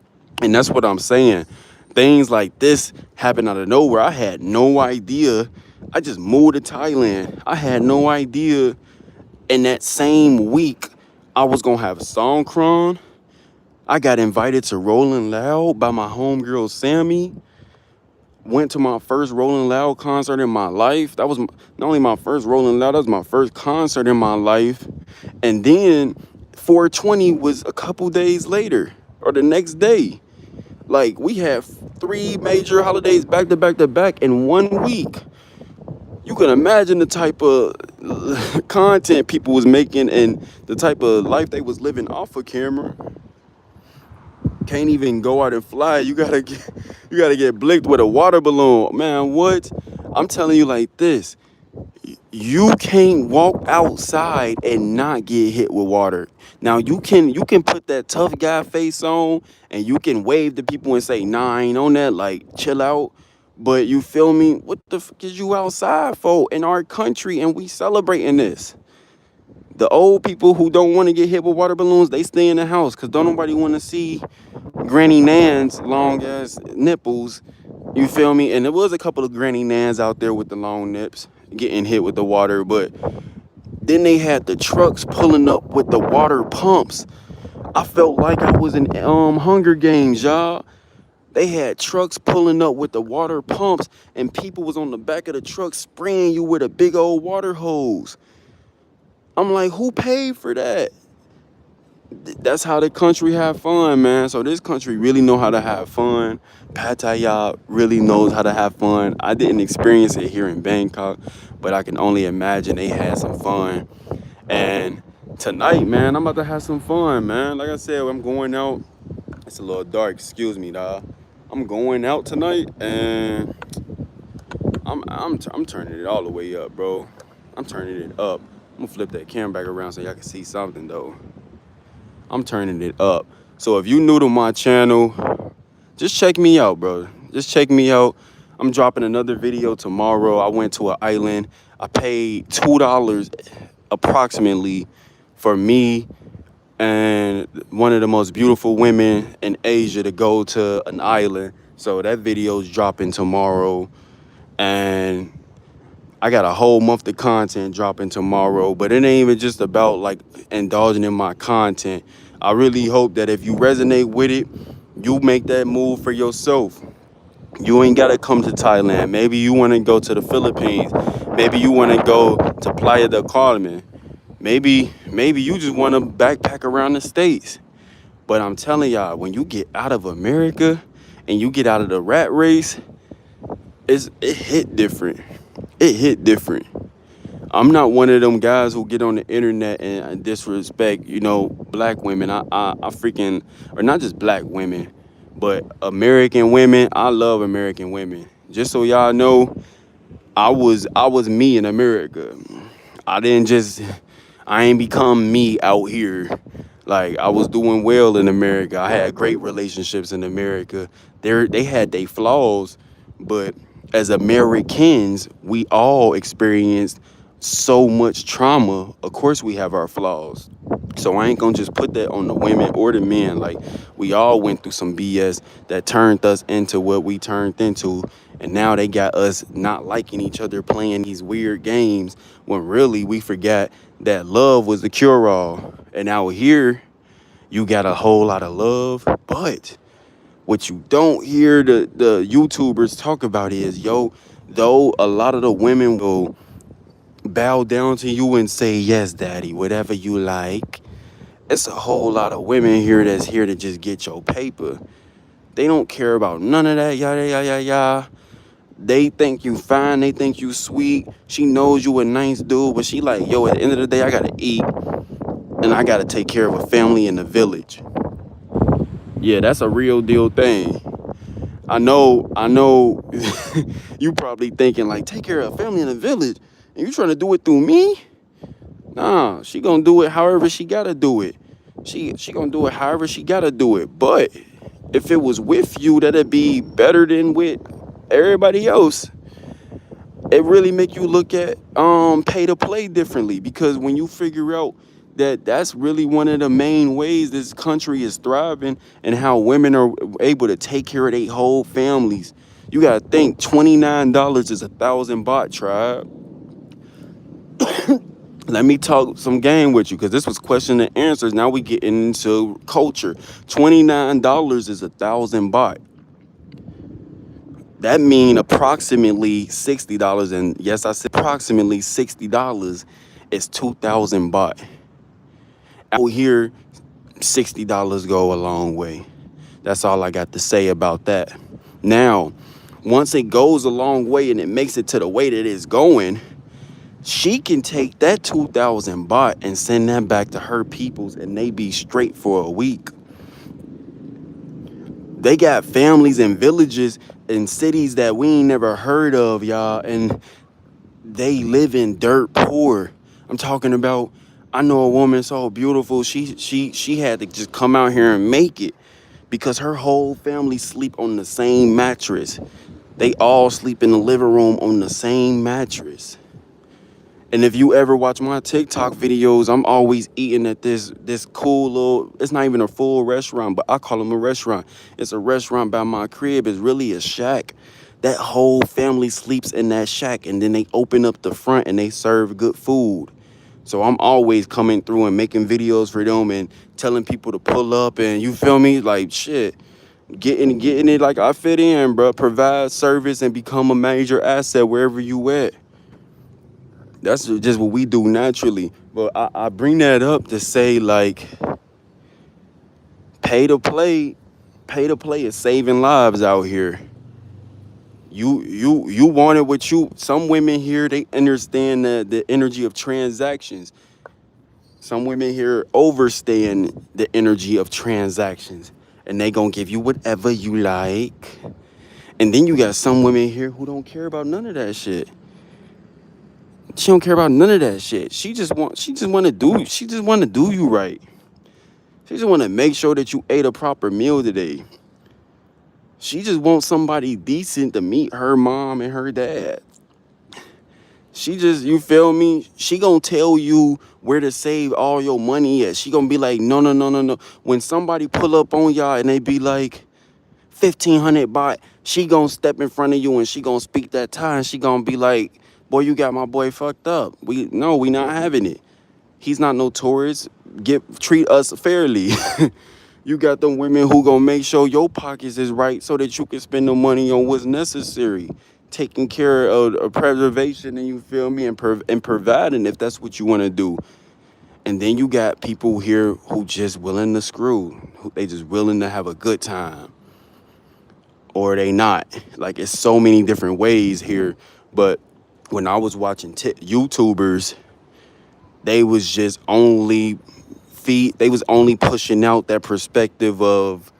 and that's what I'm saying. Things like this happen out of nowhere. I had no idea. I just moved to Thailand. I had no idea. In that same week, I was gonna have Songkran. I got invited to Rolling Loud by my homegirl Sammy. Went to my first Rolling Loud concert in my life. That was not only my first Rolling Loud, that was my first concert in my life. And then 420 was a couple days later or the next day. Like we had 3 major holidays back to back to back in 1 week. You can imagine the type of content people was making and the type of life they was living off of camera. Can't even go out and fly. You gotta get blicked with a water balloon. Man, what? I'm telling you like this. You can't walk outside and not get hit with water. Now you can put that tough guy face on and you can wave to people and say, nah, I ain't on that, like chill out. But you feel me? What the fuck is you outside for in our country and we celebrating this? The old people who don't want to get hit with water balloons, they stay in the house because don't nobody want to see Granny Nan's long ass nipples. You feel me? And there was a couple of Granny Nans out there with the long nips getting hit with the water, but then they had the trucks pulling up with the water pumps. I felt like I was in Hunger Games, y'all. They had trucks pulling up with the water pumps, and people was on the back of the truck spraying you with a big old water hose. I'm like, who paid for that? That's how the country have fun, man. So this country really know how to have fun. Pattaya really knows how to have fun. I didn't experience it here in Bangkok, but I can only imagine they had some fun. And tonight, man, I'm about to have some fun, man. Like I said, I'm going out. It's a little dark, excuse me, dawg. I'm going out tonight, and I'm turning it all the way up, bro. I'm turning it up. I'm gonna flip that camera back around so y'all can see something though. I'm turning it up. So if you new to my channel, just check me out, bro. Just check me out. I'm dropping another video tomorrow. I went to an island. I paid $2 approximately for me and one of the most beautiful women in Asia to go to an island. So that video's dropping tomorrow. And I got a whole month of content dropping tomorrow, but it ain't even just about like indulging in my content. I really hope that if you resonate with it, you make that move for yourself. You ain't gotta come to Thailand. Maybe you wanna go to the Philippines. Maybe you wanna go to Playa del Carmen. Maybe you just wanna backpack around the States. But I'm telling y'all, when you get out of America and you get out of the rat race, it hit different. It hit different. I'm not one of them guys who get on the internet and disrespect, black women. I freaking, or not just black women, but American women. I love American women. Just so y'all know, I was me in America. I ain't become me out here. Like I was doing well in America. I had great relationships in America. They had their flaws, but as Americans, we all experienced so much trauma. Of course we have our flaws. So I ain't gonna just put that on the women or the men. Like we all went through some BS that turned us into what we turned into. And now they got us not liking each other, playing these weird games when really we forgot that love was the cure-all. And out here, you got a whole lot of love, but what you don't hear the YouTubers talk about is, though a lot of the women will bow down to you and say, yes, daddy, whatever you like. It's a whole lot of women here that's here to just get your paper. They don't care about none of that, yada, yada, yada, yada. They think you fine. They think you sweet. She knows you a nice dude, but she like, yo, at the end of the day, I gotta eat and I gotta take care of a family in the village. Yeah, that's a real deal thing. I know you probably thinking like, take care of a family in the village and you trying to do it through me? Nah, she gonna do it however she gotta do it. She gonna do it however she gotta do it. But if it was with you, that'd be better than with everybody else. It really make you look at pay to play differently, because when you figure out that that's really one of the main ways this country is thriving, and how women are able to take care of their whole families. You gotta think $29 is 1,000 baht, tribe. Let me talk some game with you, because this was question and answers. Now we getting into culture. $29 is 1,000 baht. That mean approximately $60. And yes, I said approximately $60 is 2,000 baht. Out here, $60 go a long way. That's all I got to say about that. Now, once it goes a long way and it makes it to the way that it's going, she can take that 2,000 baht and send that back to her peoples, and they be straight for a week. They got families and villages and cities that we ain't never heard of, y'all, and they live in dirt poor. I'm talking about, I know a woman so beautiful, she had to just come out here and make it, because her whole family sleep on the same mattress. They all sleep in the living room on the same mattress. And if you ever watch my TikTok videos, I'm always eating at this cool little, it's not even a full restaurant, but I call them a restaurant. It's a restaurant by my crib. It's really a shack. That whole family sleeps in that shack, and then they open up the front and they serve good food. So I'm always coming through and making videos for them and telling people to pull up, and you feel me? Like shit. Getting it like I fit in, bro. Provide service and become a major asset wherever you at. That's just what we do naturally. But I bring that up to say, like, pay to play, pay to play is saving lives out here. You want it with you. Some women here, they understand the energy of transactions. Some women here overstand the energy of transactions, and they gonna give you whatever you like. And then you got some women here who don't care about none of that shit. She don't care about none of that shit. She just want to do you right. She just want to make sure that you ate a proper meal today. She just wants somebody decent to meet her mom and her dad. She just, you feel me? She gonna tell you where to save all your money at. She gonna be like, no, no, no, no, no. When somebody pull up on y'all and they be like, 1,500 baht, she gonna step in front of you and she gonna speak that Thai, and she gonna be like, boy, you got my boy fucked up. We not having it. He's not no tourist. Treat us fairly. You got them women who gonna make sure your pockets is right so that you can spend the money on what's necessary, taking care of preservation, and you feel me, and providing if that's what you want to do. And then you got people here who just willing to screw. They just willing to have a good time, or they not. Like, it's so many different ways here. But when I was watching YouTubers, they was just only they was only pushing out that perspective of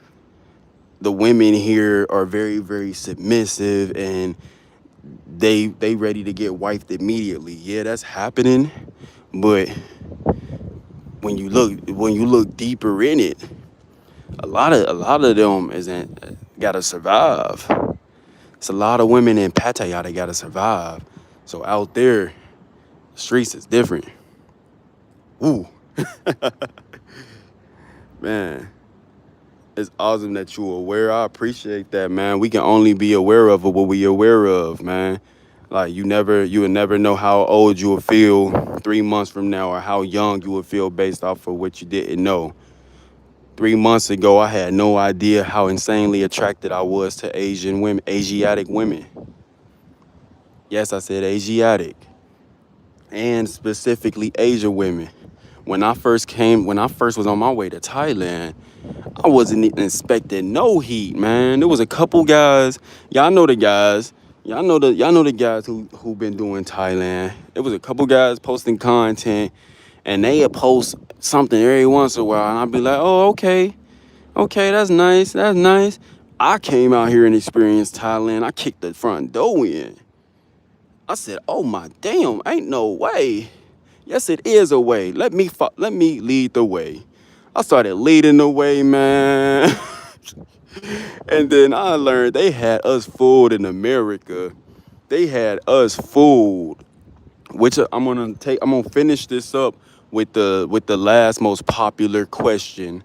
the women here are very, very submissive, and they ready to get wifed immediately. Yeah, that's happening, but when you look deeper in it, a lot of them isn't gotta survive. It's a lot of women in Pattaya that gotta survive. So out there, the streets is different. Ooh, man, it's awesome that you're aware. I appreciate that, man. We can only be aware of what we aware of, man. Like, you will never know how old you will feel 3 months from now, or how young you will feel based off of what you didn't know. 3 months ago, I had no idea how insanely attracted I was to Asiatic women. Yes, I said Asiatic, and specifically Asian women. When I first was on my way to Thailand, I wasn't even expecting no heat, man. There was a couple guys, y'all know the guys, y'all know the guys who been doing Thailand. There was a couple guys posting content, and they would post something every once in a while, and I'd be like, oh, okay, that's nice, that's nice. I came out here and experienced Thailand. I kicked the front door in. I said, oh my damn, ain't no way. Yes, it is a way. Let me lead the way. I started leading the way, man. And then I learned they had us fooled in America. They had us fooled. Which I'm gonna finish this up with the last most popular question,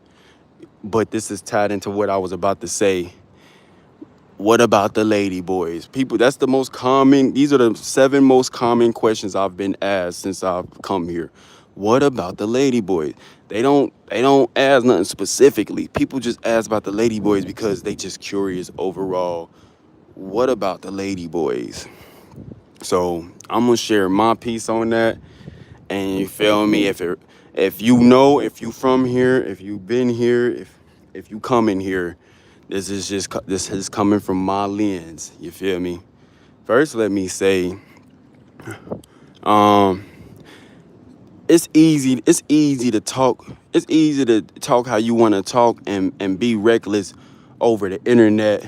but this is tied into what I was about to say. What about the lady boys? People, that's the most common, these are the 7 most common questions I've been asked since I've come here. What about the lady boys? They don't ask nothing specifically. People just ask about the lady boys because they just curious overall. What about the lady boys? So I'm gonna share my piece on that. And you feel me? If you know, if you from here, if you've been here, if you come in here, this is coming from my lens. You feel me? First, let me say, um, it's easy. It's easy to talk. It's easy to talk how you want to talk and be reckless over the internet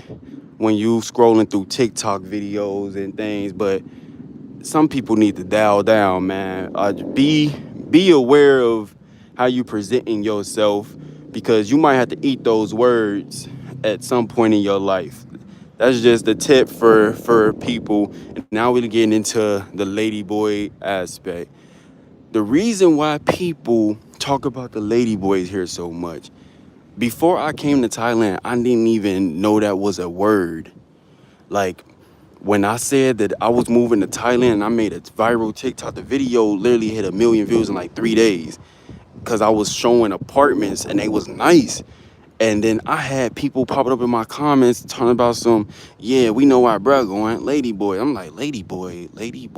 when you scrolling through TikTok videos and things. But some people need to dial down, man. Be aware of how you presenting yourself because you might have to eat those words at some point in your life. That's just a tip for people. And now we're getting into the ladyboy aspect. The reason why people talk about the ladyboys here so much. Before I came to Thailand, I didn't even know that was a word. Like when I said that I was moving to Thailand and I made a viral TikTok, the video literally hit 1 million views in like 3 days because I was showing apartments and they was nice. And then I had people popping up in my comments talking about some, yeah, we know why bruh going, lady boy. I'm like, lady boy, lady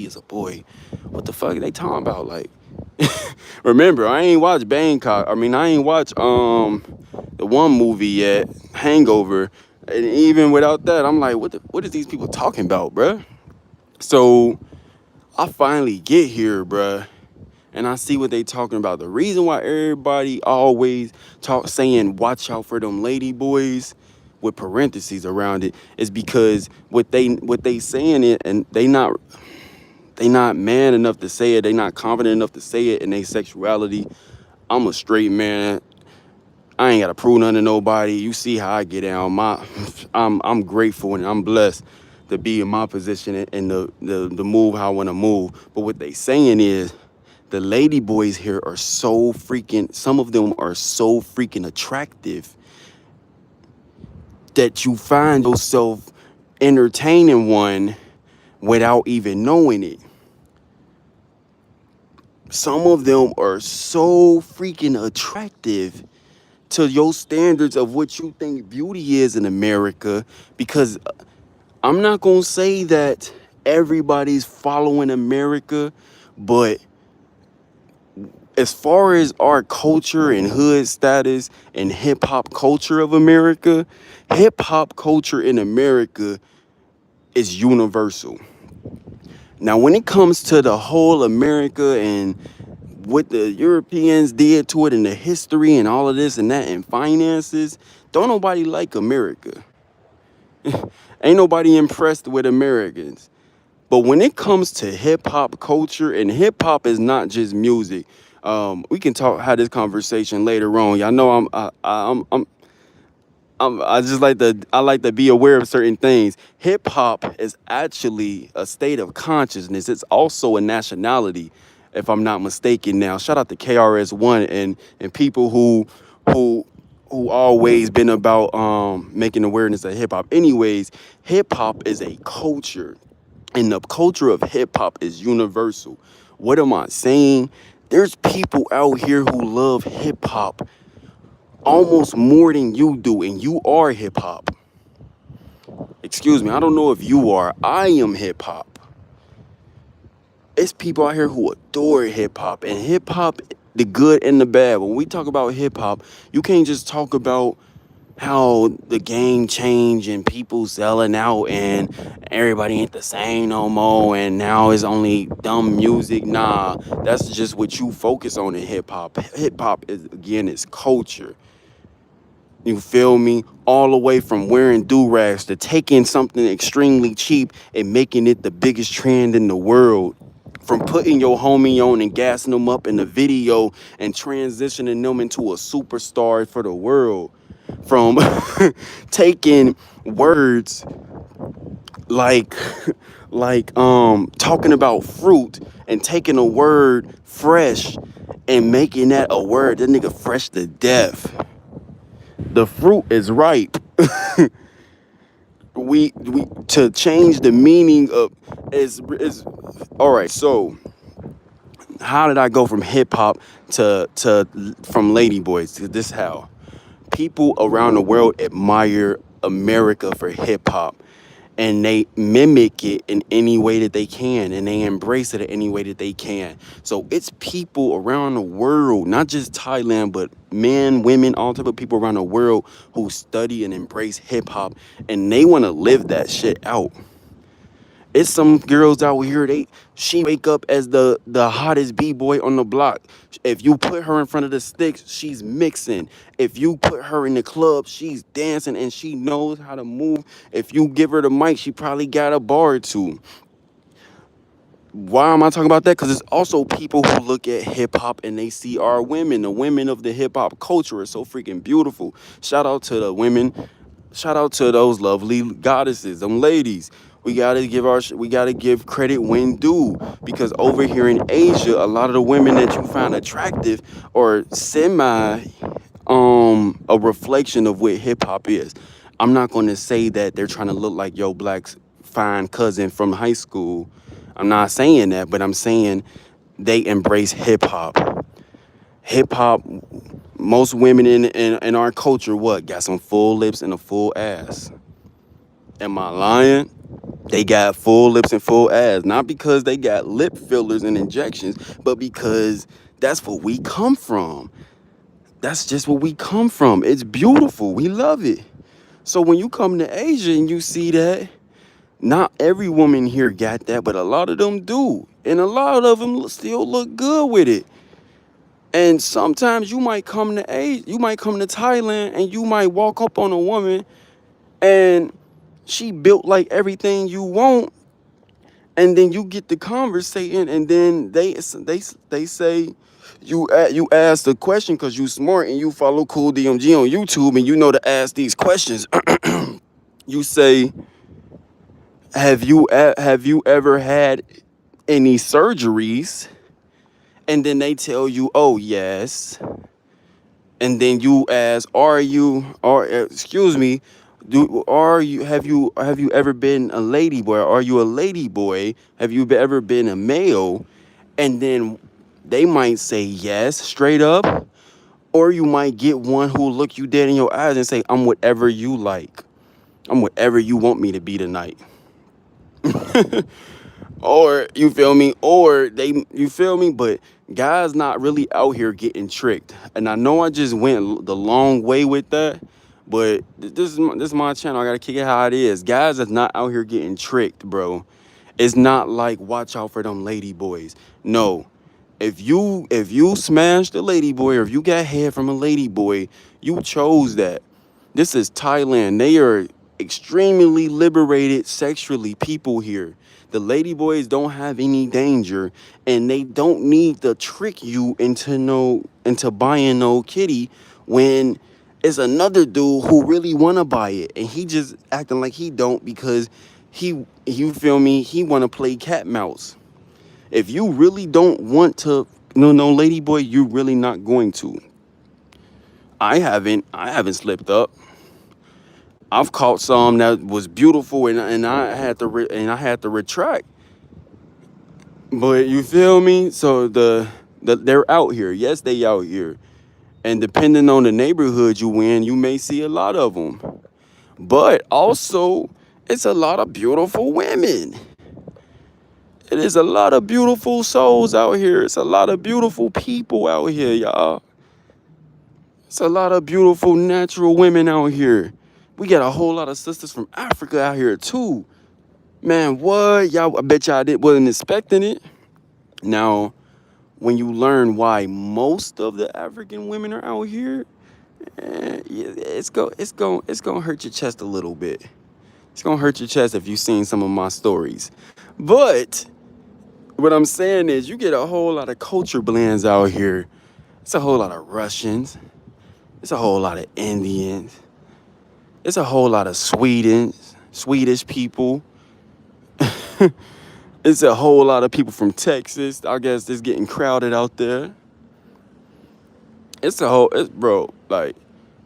is a boy. What the fuck are they talking about? Like, remember, I ain't watched Bangkok. I mean, I ain't watched the one movie yet, Hangover. And even without that, I'm like, what is these people talking about, bruh? So I finally get here, bruh, and I see what they talking about. The reason why everybody always saying watch out for them lady boys with parentheses around it is because what they saying it and they not man enough to say it. They not confident enough to say it in their sexuality. I'm a straight man. I ain't gotta prove nothing to nobody. You see how I get down. I'm grateful and I'm blessed to be in my position and the move how I wanna move. But what they saying is the lady boys here are so freaking, some of them are so freaking attractive that you find yourself entertaining one without even knowing it. Some of them are so freaking attractive to your standards of what you think beauty is in America, because I'm not gonna say that everybody's following America, but as far as our culture and hood status and hip hop culture of America, hip hop culture in America is universal. Now, when it comes to the whole America and what the Europeans did to it and the history and all of this and that and finances, don't nobody like America. Ain't nobody impressed with Americans. But when it comes to hip hop culture, and hip hop is not just music, we can have this conversation later on. Y'all know I just like to be aware of certain things. Hip hop is actually a state of consciousness. It's also a nationality, if I'm not mistaken. Now, shout out to KRS-One and people who who always been about making awareness of hip hop. Anyways, hip hop is a culture, and the culture of hip hop is universal. What am I saying? There's people out here who love hip hop almost more than you do, and you are hip hop. Excuse me, I don't know if you are. I am hip hop. It's people out here who adore hip hop, and hip hop, the good and the bad. When we talk about hip hop, you can't just talk about how the game changed and people selling out and everybody ain't the same no more and now it's only dumb music. Nah, that's just what you focus on in hip hop. Hip hop is, again, it's culture. You feel me? All the way from wearing do-rags to taking something extremely cheap and making it the biggest trend in the world. from putting your homie on and gassing them up in the video and transitioning them into a superstar for the world, from taking words like talking about fruit and taking a word fresh and making that a word. That nigga fresh to death. The fruit is ripe. We to change the meaning of is all right. So how did I go from hip hop to from ladyboys to this? How people around the world admire America for hip hop, and they mimic it in any way that they can, and they embrace it in any way that they can. So it's people around the world, not just Thailand, but men, women, all type of people around the world who study and embrace hip hop, and they want to live that shit out. It's some girls out here, she wake up as the hottest b-boy on the block. If you put her in front of the sticks, she's mixing. If you put her in the club, she's dancing and she knows how to move. If you give her the mic, she probably got a bar or two. Why am I talking about that? Because it's also people who look at hip hop and they see our women. The women of the hip hop culture are so freaking beautiful. Shout out to the women. Shout out to those lovely goddesses, them ladies. We gotta give credit when due, because over here in Asia, a lot of the women that you find attractive are semi a reflection of what hip hop is. I'm not going to say that they're trying to look like Yo Black's fine cousin from high school. I'm not saying that, but I'm saying they embrace hip hop. Hip hop, most women in our culture, what? Got some full lips and a full ass. Am I lying? They got full lips and full ass. Not because they got lip fillers and injections, but because that's what we come from. That's just what we come from. It's beautiful. We love it. So when you come to Asia and you see that, not every woman here got that, but a lot of them do. And a lot of them still look good with it. And sometimes you might come to Asia, you might come to Thailand and you might walk up on a woman and she built like everything you want. And then you get the conversating, and then they say you ask the question because you smart and you follow Cool DMG on YouTube and you know to ask these questions. You say, have you ever had any surgeries? And then they tell you, oh yes. And then you ask, excuse me, have you ever been a ladyboy? Are you a ladyboy? Have you ever been a male? And then they might say yes, straight up. Or you might get one who look you dead in your eyes and say, I'm whatever you like. I'm whatever you want me to be tonight. Or you feel me? You feel me? But guys not really out here getting tricked. And I know I just went the long way with that, but this is my channel. I gotta kick it how it is. Guys is not out here getting tricked, bro. It's not like watch out for them lady boys. No. If you smashed a lady boy or if you got head from a lady boy, you chose that. This is Thailand. They are extremely liberated sexually people here. The lady boys don't have any danger, and they don't need to trick you into buying no kitty when it's another dude who really wanna buy it, and he just acting like he don't because you feel me, he wanna play cat mouse. If you really don't want to no lady boy, you're really not going to. I haven't slipped up. I've caught some that was beautiful and I had to retract. But you feel me? So they're out here. Yes, they out here. And depending on the neighborhood you in, you may see a lot of them. But also, it's a lot of beautiful women. It is a lot of beautiful souls out here. It's a lot of beautiful people out here, y'all. It's a lot of beautiful natural women out here. We got a whole lot of sisters from Africa out here too. Man, what? Y'all, I bet y'all wasn't expecting it. Now, when you learn why most of the African women are out here, yeah, it's gonna hurt your chest a little bit. It's gonna hurt your chest if you've seen some of my stories. But What I'm saying is, you get a whole lot of culture blends out here. It's a whole lot of Russians. It's a whole lot of Indians. It's a whole lot of Swedish people. It's a whole lot of people from Texas. I guess it's getting crowded out there. Bro, like,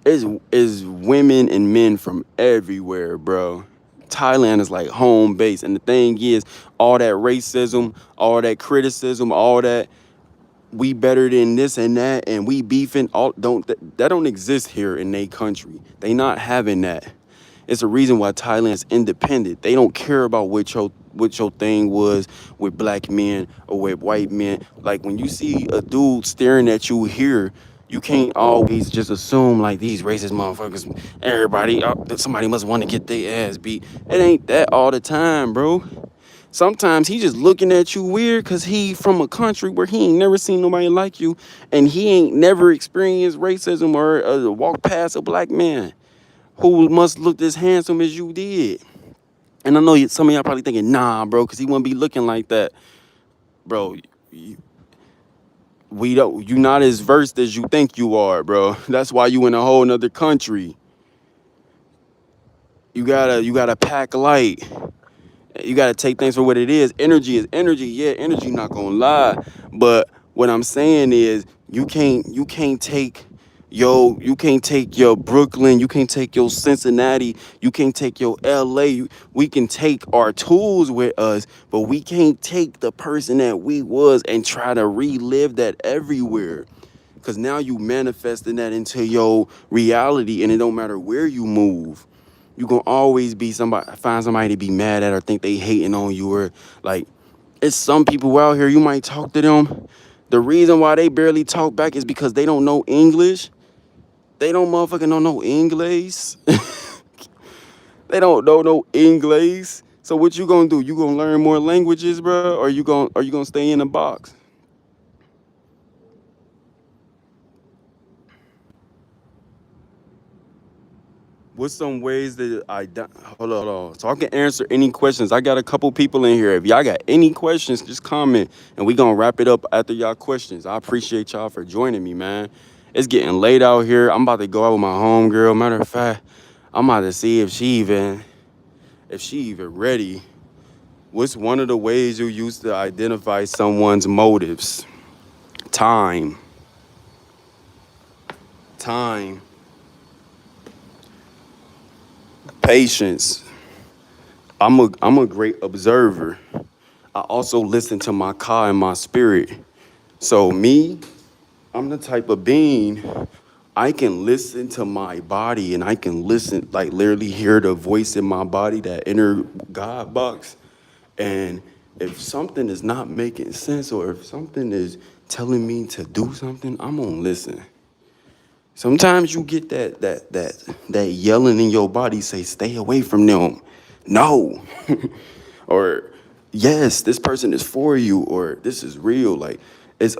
it's women and men from everywhere, bro. Thailand is like home base. And the thing is, all that racism, all that criticism, all that we better than this and that, and we beefing, all that don't exist here in their country. They not having that. It's a reason why Thailand's independent. They don't care about what your thing was with black men or with white men. Like, when you see a dude staring at you here, you can't always just assume like these racist motherfuckers. Everybody, somebody must want to get their ass beat. It ain't that all the time, bro. Sometimes he just looking at you weird because he from a country where he ain't never seen nobody like you, and he ain't never experienced racism or walk past a black man who must look as handsome as you did. And I know some of y'all probably thinking, nah, bro, because he wouldn't be looking like that. Bro, you, you not as versed as you think you are, bro. That's why you in a whole nother country. You gotta pack light. You gotta take things for what it is. Energy is energy. Yeah, energy not gonna lie. But what I'm saying is, you can't take your Brooklyn, you can't take your Cincinnati, you can't take your LA. We can take our tools with us, but we can't take the person that we was and try to relive that everywhere. Cause now you manifesting that into your reality, and it don't matter where you move. You gonna always find somebody to be mad at or think they hating on you, or like, it's some people out here, you might talk to them. The reason why they barely talk back is because they don't know English. They don't know English. They don't know no English. So what you gonna do? You gonna learn more languages, bro, or you gonna stay in the box? What's some ways that hold on, so I can answer any questions? I got a couple people in here. If y'all got any questions, just comment, and we gonna wrap it up after y'all questions. I appreciate y'all for joining me, man. It's getting late out here. I'm about to go out with my homegirl. Matter of fact, I'm about to see if she even ready. What's one of the ways you use to identify someone's motives? Time. Time. Patience. I'm a great observer. I also listen to my car and my spirit. So me, I'm the type of being, I can listen to my body, and I can listen, like, literally hear the voice in my body, that inner God box. And if something is not making sense, or if something is telling me to do something, I'm gonna listen. Sometimes you get that yelling in your body say, stay away from them. No. Or yes, this person is for you, or this is real. Like, it's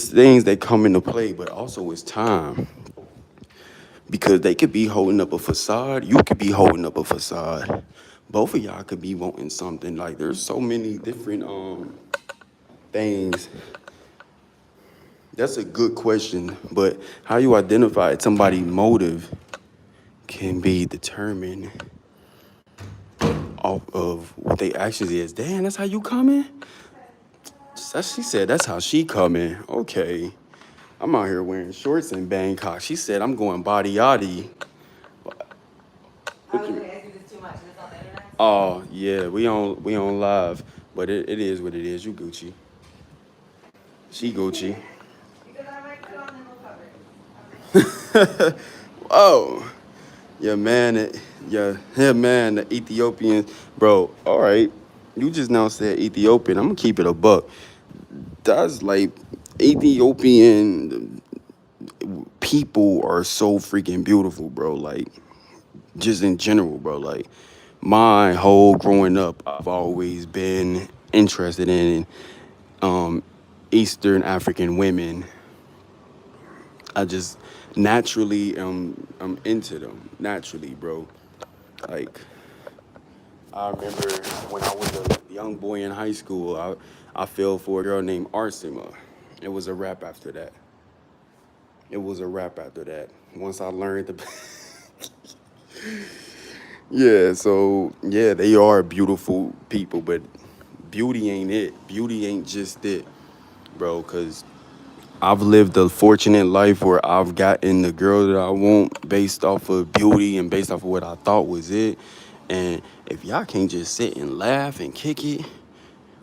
things that come into play, but also it's time. Because they could be holding up a facade, you could be holding up a facade. Both of y'all could be wanting something. Like, there's so many different things. That's a good question, but how you identify somebody's motive can be determined off of what they actions is. Damn, that's how you coming? She said that's how she coming. Okay. I'm out here wearing shorts in Bangkok. She said I'm going body yachty. Oh yeah, we on live, but it is what it is. You Gucci. She Gucci. Oh, yeah, man, yeah, man, the Ethiopian, bro. All right, you just now said Ethiopian. I'm gonna keep it a buck. That's like, Ethiopian people are so freaking beautiful, bro. Like, just in general, bro. Like, my whole growing up, I've always been interested in um, Eastern African women. I just naturally am into them naturally, bro. Like, I remember when I was a young boy in high school, I fell for a girl named Arsima. It was a rap after that. It was a rap after that. Once I learned the yeah, so yeah, they are beautiful people, but beauty ain't it. Beauty ain't just it, bro. Cause I've lived a fortunate life where I've gotten the girl that I want based off of beauty and based off of what I thought was it. And if y'all can't just sit and laugh and kick it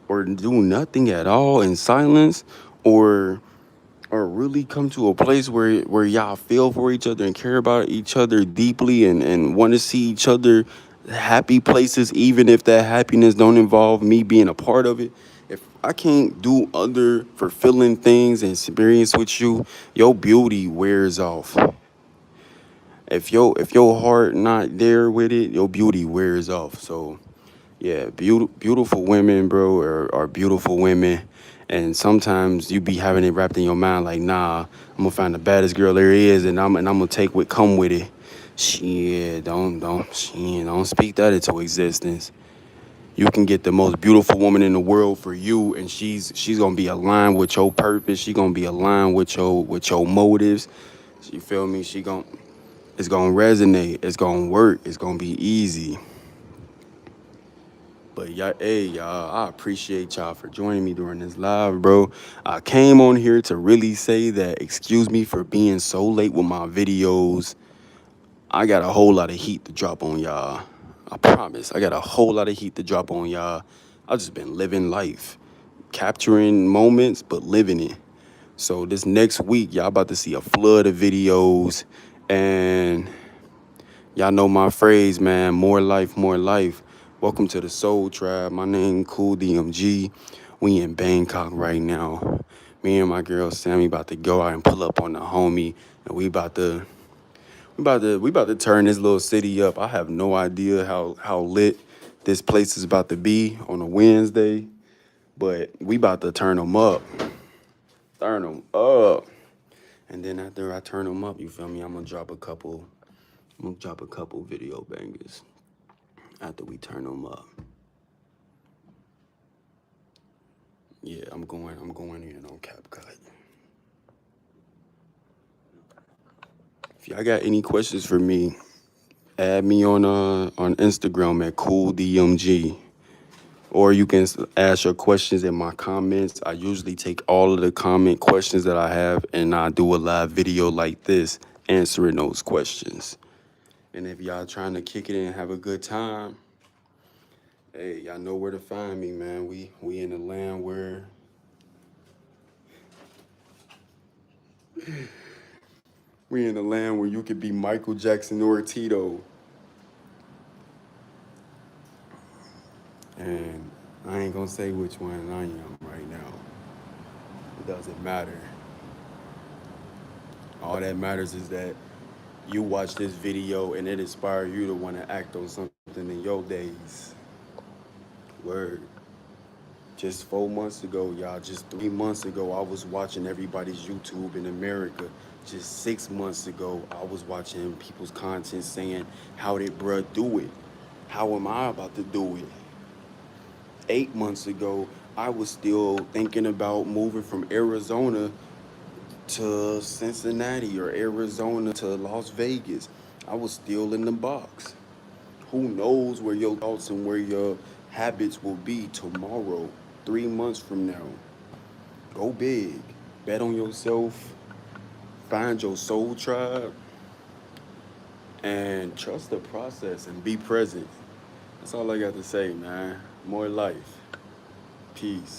or do nothing at all in silence or really come to a place where y'all feel for each other and care about each other deeply and want to see each other happy places, even if that happiness don't involve me being a part of it. If I can't do other fulfilling things and experience with you, your beauty wears off. If your heart not there with it, your beauty wears off. So yeah, beautiful women, bro, are beautiful women. And sometimes you be having it wrapped in your mind like, nah, I'm gonna find the baddest girl there is, and I'm gonna take what come with it. Shit, don't speak that into existence. You can get the most beautiful woman in the world for you, and she's gonna be aligned with your purpose. She gonna be aligned with your motives. You feel me? It's gonna resonate. It's gonna work. It's gonna be easy. But y'all, hey y'all, I appreciate y'all for joining me during this live, bro. I came on here to really say that excuse me for being so late with my videos. I got a whole lot of heat to drop on y'all. I promise. I got a whole lot of heat to drop on y'all. I've just been living life, capturing moments, but living it. So this next week, y'all about to see a flood of videos, and y'all know my phrase, man. More life, more life. Welcome to the Soul Tribe. My name Cool DMG. We in Bangkok right now. Me and my girl Sammy about to go out and pull up on the homie, and we about to turn this little city up. I have no idea how lit this place is about to be on a Wednesday, but we about to turn them up. Turn them up. And then after I turn them up, you feel me? I'm gonna drop a couple video bangers after we turn them up. Yeah, I'm going in on CapCut. If y'all got any questions for me, add me on Instagram at CoolDMG. Or you can ask your questions in my comments. I usually take all of the comment questions that I have and I do a live video like this answering those questions. And if y'all trying to kick it and have a good time, hey, y'all know where to find me, man. We in a land where you could be Michael Jackson or Tito. And I ain't gonna say which one I am right now. It doesn't matter. All that matters is that you watch this video and it inspire you to want to act on something in your days. Word. Just 4 months ago, y'all, just 3 months ago, I was watching everybody's YouTube in America. Just 6 months ago, I was watching people's content saying, how did bruh do it? How am I about to do it? 8 months ago, I was still thinking about moving from Arizona to Cincinnati or Arizona to Las Vegas. I was still in the box. Who knows where your thoughts and where your habits will be tomorrow, 3 months from now? Go big. Bet on yourself. Find your soul tribe and trust the process and be present. That's all I got to say, man. More life. Peace.